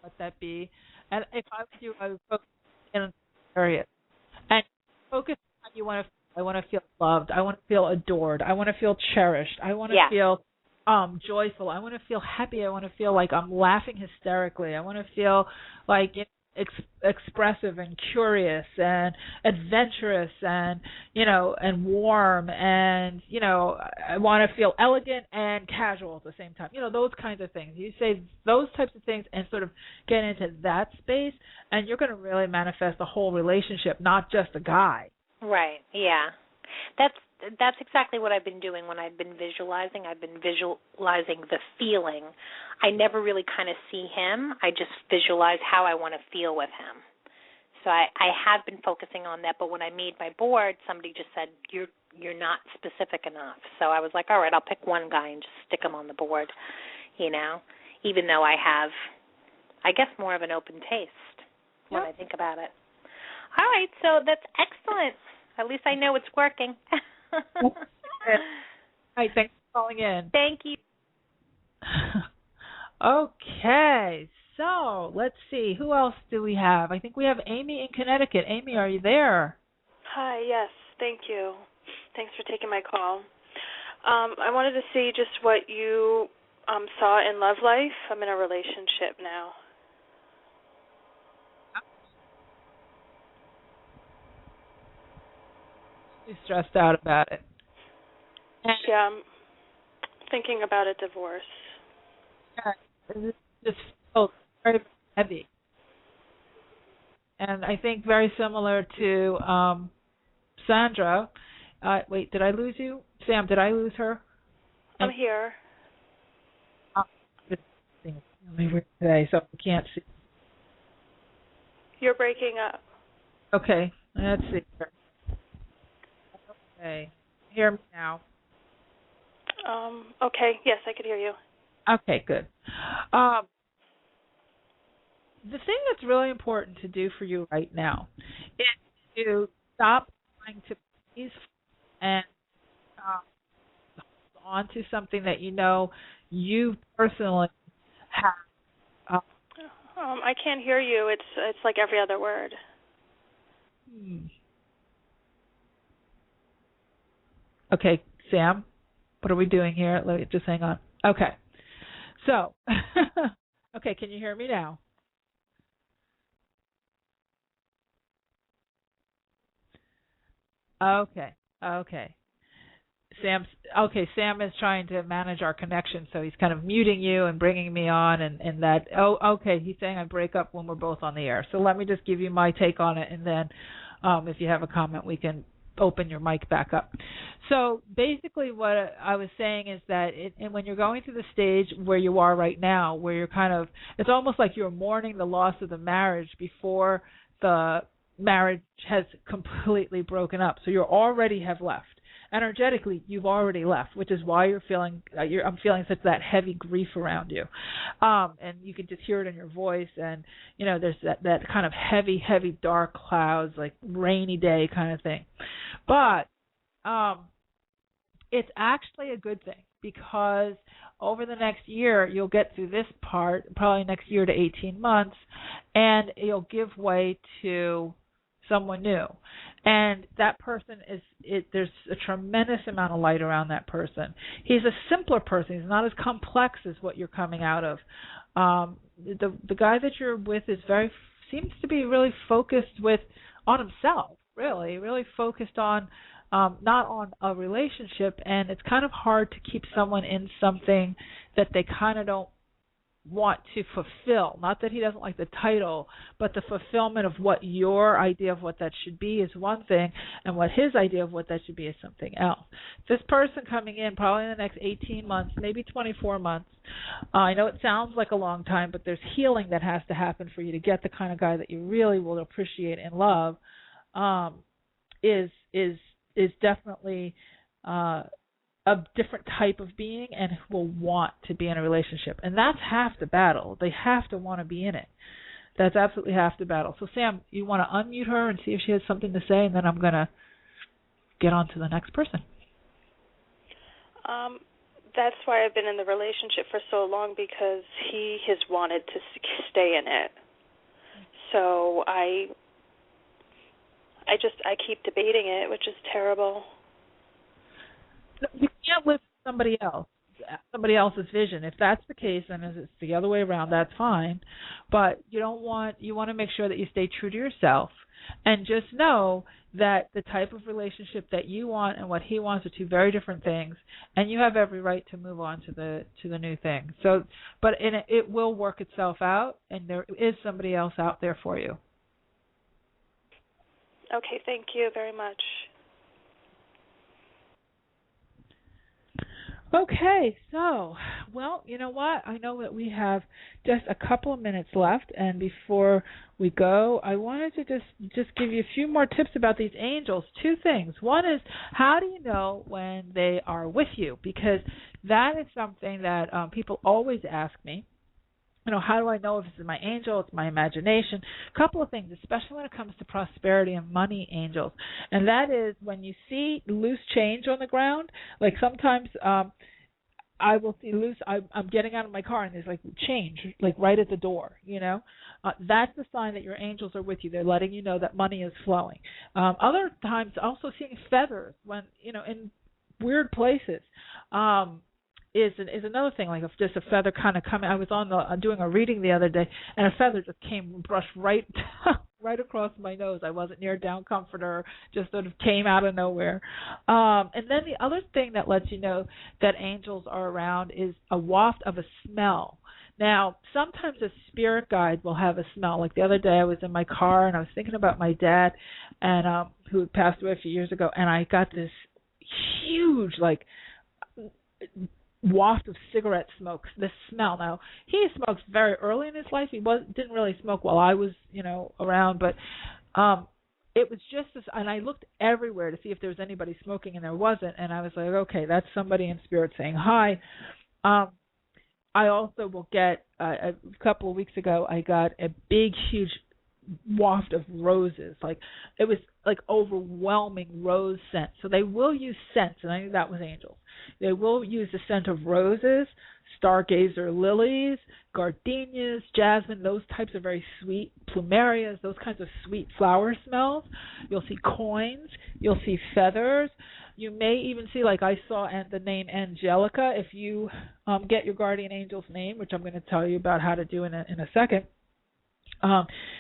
let that be. And if I was you, I would focus in areas. And focus on how you want to feel. I want to feel loved. I want to feel adored. I want to feel cherished. I want to feel joyful. I want to feel happy. I want to feel like I'm laughing hysterically. I want to feel like expressive and curious and adventurous and and warm, and I want to feel elegant and casual at the same time. Those kinds of things. You say those types of things and sort of get into that space, and you're going to really manifest the whole relationship, not just a guy. Right. Yeah. That's exactly what I've been doing when I've been visualizing. I've been visualizing the feeling. I never really kind of see him. I just visualize how I want to feel with him. So I have been focusing on that, but when I made my board, somebody just said, you're not specific enough. So I was like, all right, I'll pick one guy and just stick him on the board, even though I have, I guess, more of an open taste when I think about it. All right, so that's excellent. At least I know it's working. All right, thanks for calling in. Thank you. Okay, so let's see. Who else do we have? I think we have Amy in Connecticut. Amy, are you there? Hi, yes, thank you. Thanks for taking my call. I wanted to see just what you saw in love life. I'm in a relationship now. You're stressed out about it. Yeah, I'm thinking about a divorce. It just feels very heavy. And I think very similar to Sandra. Wait, did I lose you? Sam, did I lose her? I'm here. Today, so I can't see. You're breaking up. Okay, let's see. Okay, hear me now. Okay, yes, I could hear you. Okay, good. The thing that's really important to do for you right now is to stop trying to please and hold on to something that you personally have. I can't hear you. It's like every other word. Okay, Sam, what are we doing here? Let me just hang on. Okay. So, okay, can you hear me now? Okay. Sam is trying to manage our connection, so he's kind of muting you and bringing me on, and that. Okay, he's saying I break up when we're both on the air. So let me just give you my take on it, and then if you have a comment, we can open your mic back up. So basically what I was saying is that and when you're going through the stage where you are right now, where you're kind of, it's almost like you're mourning the loss of the marriage before the marriage has completely broken up. So you already have left. Energetically, you've already left, which is why you're feeling, I'm feeling such that heavy grief around you. And you can just hear it in your voice, and, there's that kind of heavy, dark clouds, like rainy day kind of thing. But it's actually a good thing, because over the next year, you'll get through this part, probably next year to 18 months, and you'll give way to someone new. And that person there's a tremendous amount of light around that person. He's a simpler person. He's not as complex as what you're coming out of. The guy that you're with seems to be really focused on himself, really focused on not on a relationship, and it's kind of hard to keep someone in something that they kind of don't want to fulfill. Not that he doesn't like the title, but the fulfillment of what your idea of what that should be is one thing, and what his idea of what that should be is something else. This person coming in probably in the next 18 months, maybe 24 months. I know it sounds like a long time, but there's healing that has to happen for you to get the kind of guy that you really will appreciate and love. Is definitely a different type of being and will want to be in a relationship. And that's half the battle. They have to want to be in it. That's absolutely half the battle. So, Sam, you want to unmute her and see if she has something to say, and then I'm going to get on to the next person. That's why I've been in the relationship for so long, because he has wanted to stay in it. So I keep debating it, which is terrible. You can't live with somebody else's vision. If that's the case, and if it's the other way around, that's fine. But you want to make sure that you stay true to yourself, and just know that the type of relationship that you want and what he wants are two very different things, and you have every right to move on to the new thing. So, but it will work itself out, and there is somebody else out there for you. Okay, thank you very much. Okay, so, well, you know what? I know that we have just a couple of minutes left, and before we go, I wanted to just give you a few more tips about these angels. Two things. One is, how do you know when they are with you? Because that is something that people always ask me. You know, how do I know if it's my angel, it's my imagination? A couple of things, especially when it comes to prosperity and money angels. And that is when you see loose change on the ground, like sometimes I will see loose, I'm getting out of my car and there's like change, like right at the door, you know. That's a sign that your angels are with you. They're letting you know that money is flowing. Other times also seeing feathers when, you know, in weird places. Is another thing, like if just a feather kind of coming. I was doing a reading the other day, and a feather just brushed right across my nose. I wasn't near a down comforter, just sort of came out of nowhere. And then the other thing that lets you know that angels are around is a waft of a smell. Now, sometimes a spirit guide will have a smell. Like the other day, I was in my car, and I was thinking about my dad, and who had passed away a few years ago, and I got this huge, like, waft of cigarette smoke, this smell. Now, he smoked very early in his life. He didn't really smoke while I was, you know, around, but it was just this, and I looked everywhere to see if there was anybody smoking, and there wasn't, and I was like, okay, that's somebody in spirit saying hi. I also will get, a couple of weeks ago, I got a big, huge waft of roses. Like, it was like overwhelming rose scent. So they will use scents, and I knew that was angels. They will use the scent of roses, stargazer lilies, gardenias, jasmine, those types of very sweet plumerias, those kinds of sweet flower smells. You'll see coins. You'll see feathers. You may even see, like I saw, the name Angelica. If you get your guardian angel's name, which I'm going to tell you about how to do in a second,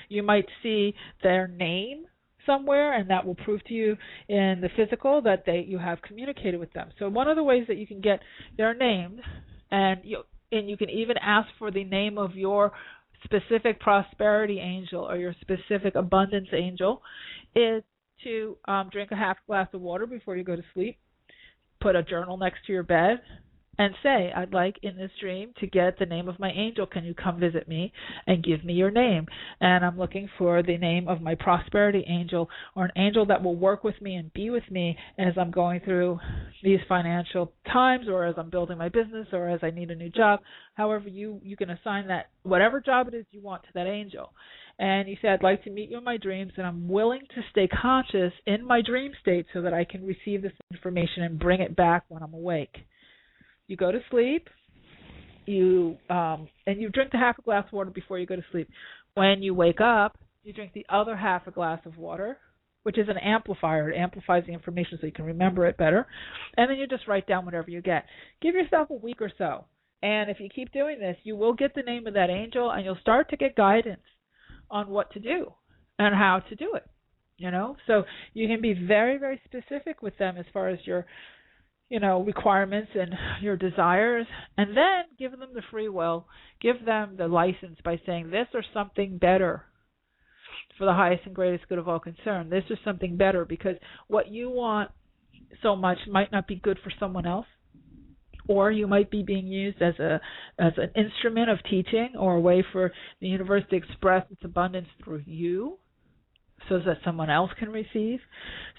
you might see their name somewhere, and that will prove to you in the physical that you have communicated with them. So one of the ways that you can get their name, and you can even ask for the name of your specific prosperity angel or your specific abundance angel, is to drink a half glass of water before you go to sleep, put a journal next to your bed, and say, I'd like in this dream to get the name of my angel. Can you come visit me and give me your name? And I'm looking for the name of my prosperity angel, or an angel that will work with me and be with me as I'm going through these financial times, or as I'm building my business, or as I need a new job. However, you can assign that, whatever job it is you want, to that angel. And you say, I'd like to meet you in my dreams, and I'm willing to stay conscious in my dream state so that I can receive this information and bring it back when I'm awake. You go to sleep, and you drink the half a glass of water before you go to sleep. When you wake up, you drink the other half a glass of water, which is an amplifier. It amplifies the information so you can remember it better. And then you just write down whatever you get. Give yourself a week or so. And if you keep doing this, you will get the name of that angel, and you'll start to get guidance on what to do and how to do it. You know, so you can be very, very specific with them as far as your requirements and your desires, and then give them the free will, give them the license by saying this or something better for the highest and greatest good of all concerned. This is something better, because what you want so much might not be good for someone else, or you might be being used as an instrument of teaching or a way for the universe to express its abundance through you, so that someone else can receive.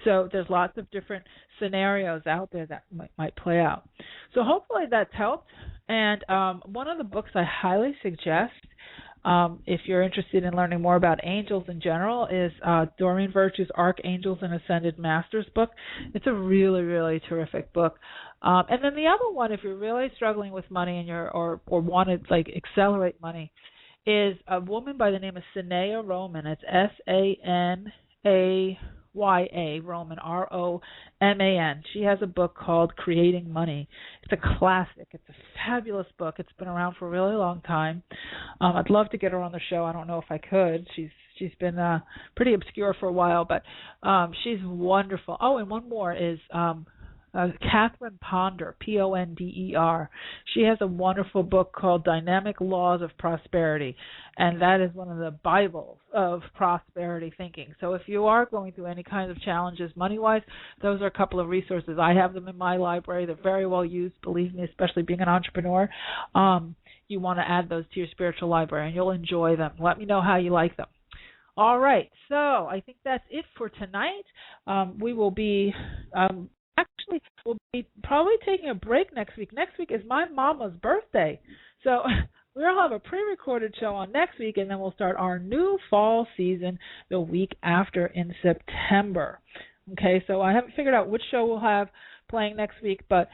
So there's lots of different scenarios out there that might play out. So hopefully that's helped. And one of the books I highly suggest, if you're interested in learning more about angels in general, is Doreen Virtue's Archangels and Ascended Masters book. It's a really, really terrific book. And then the other one, if you're really struggling with money and or want to accelerate money, is a woman by the name of Sanaya Roman. It's Sanaya Roman, Roman. She has a book called Creating Money. It's a classic. It's a fabulous book. It's been around for a really long time. I'd love to get her on the show. I don't know if I could. She's been pretty obscure for a while, but she's wonderful. Oh, and one more is Catherine Ponder, Ponder. She has a wonderful book called Dynamic Laws of Prosperity, and that is one of the Bibles of prosperity thinking. So if you are going through any kinds of challenges money-wise, those are a couple of resources. I have them in my library. They're very well used, believe me, especially being an entrepreneur. You want to add those to your spiritual library, and you'll enjoy them. Let me know how you like them. All right, so I think that's it for tonight. We will be... Actually, we'll be probably taking a break next week. Next week is my mama's birthday. So we'll have a pre-recorded show on next week, and then we'll start our new fall season the week after in September. Okay, so I haven't figured out which show we'll have playing next week, but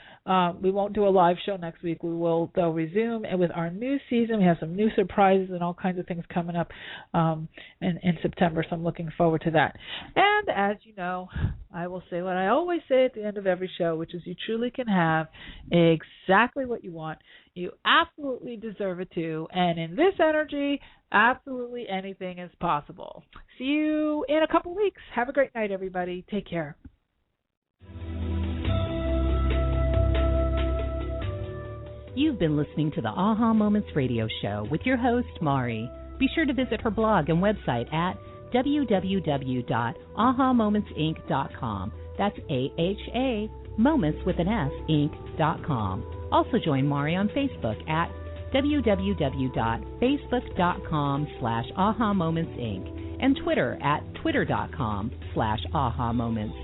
we won't do a live show next week. We will, though, resume and with our new season. We have some new surprises and all kinds of things coming up in September, so I'm looking forward to that. And as you know, I will say what I always say at the end of every show, which is you truly can have exactly what you want. You absolutely deserve it too. And in this energy, absolutely anything is possible. See you in a couple weeks. Have a great night, everybody. Take care. You've been listening to the Aha Moments radio show with your host, Mari. Be sure to visit her blog and website at www.ahamomentsinc.com. That's AHA, moments with an S, inc.com. Also join Mari on Facebook at www.facebook.com/ahamomentsinc and Twitter at twitter.com/ahamoments.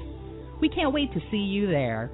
We can't wait to see you there.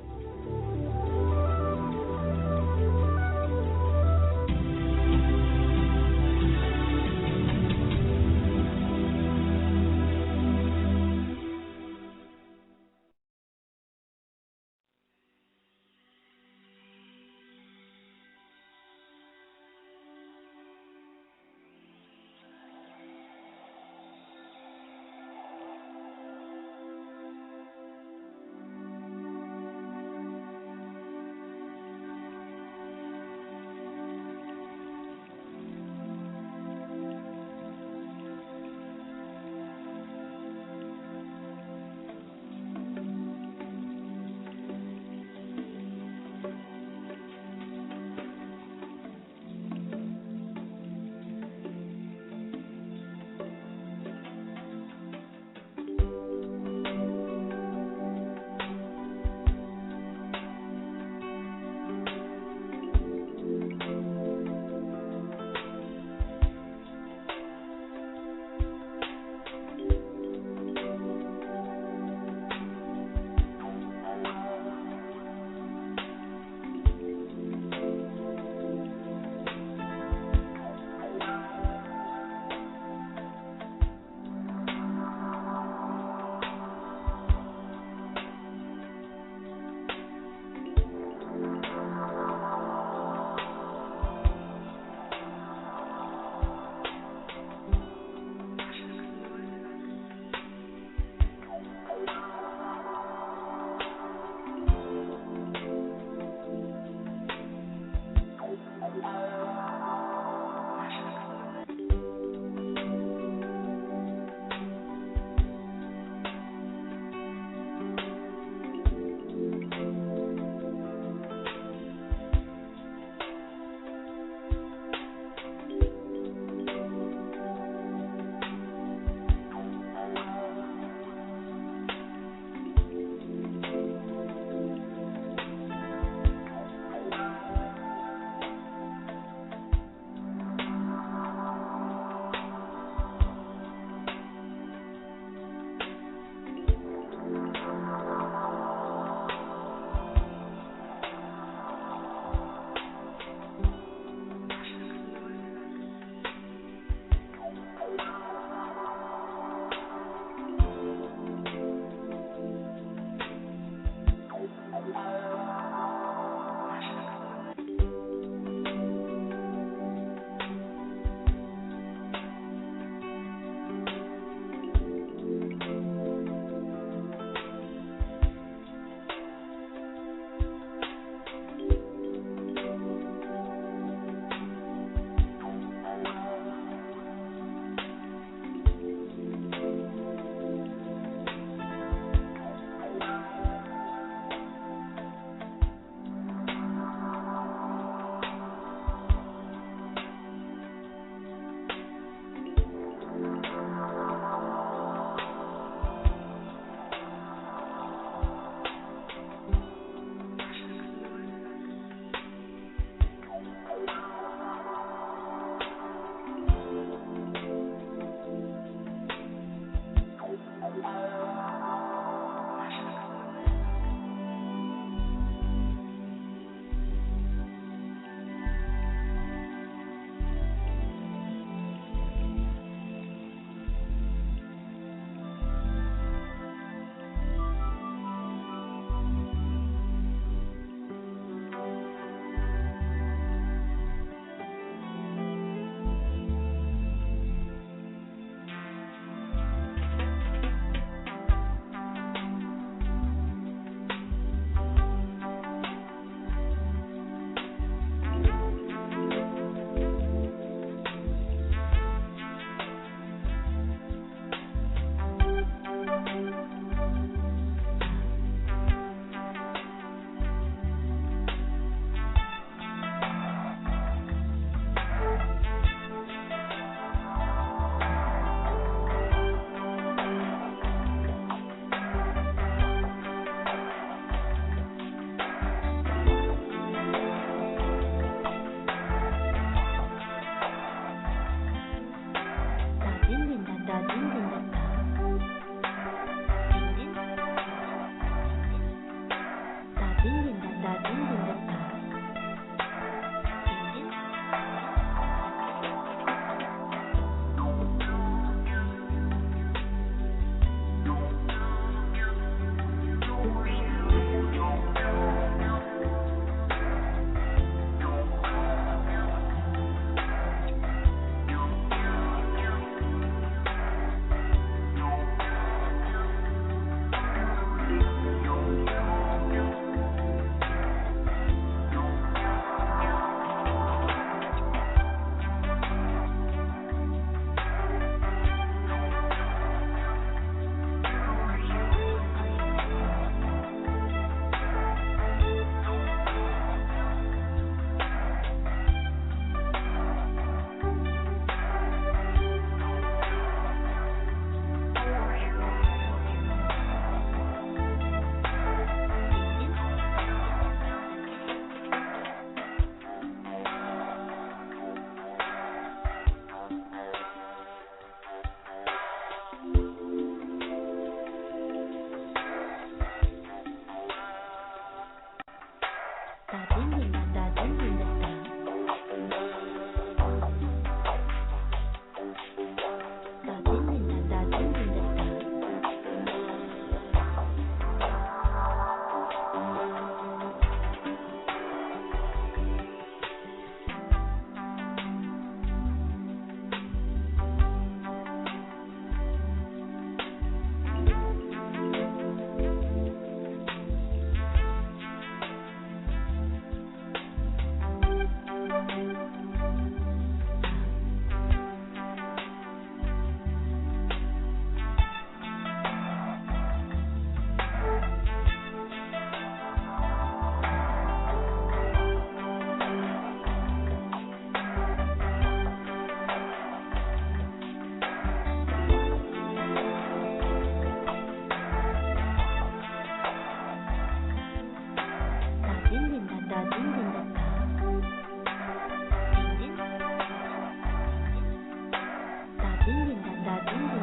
Ding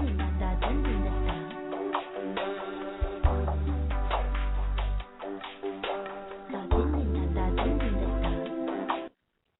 ding.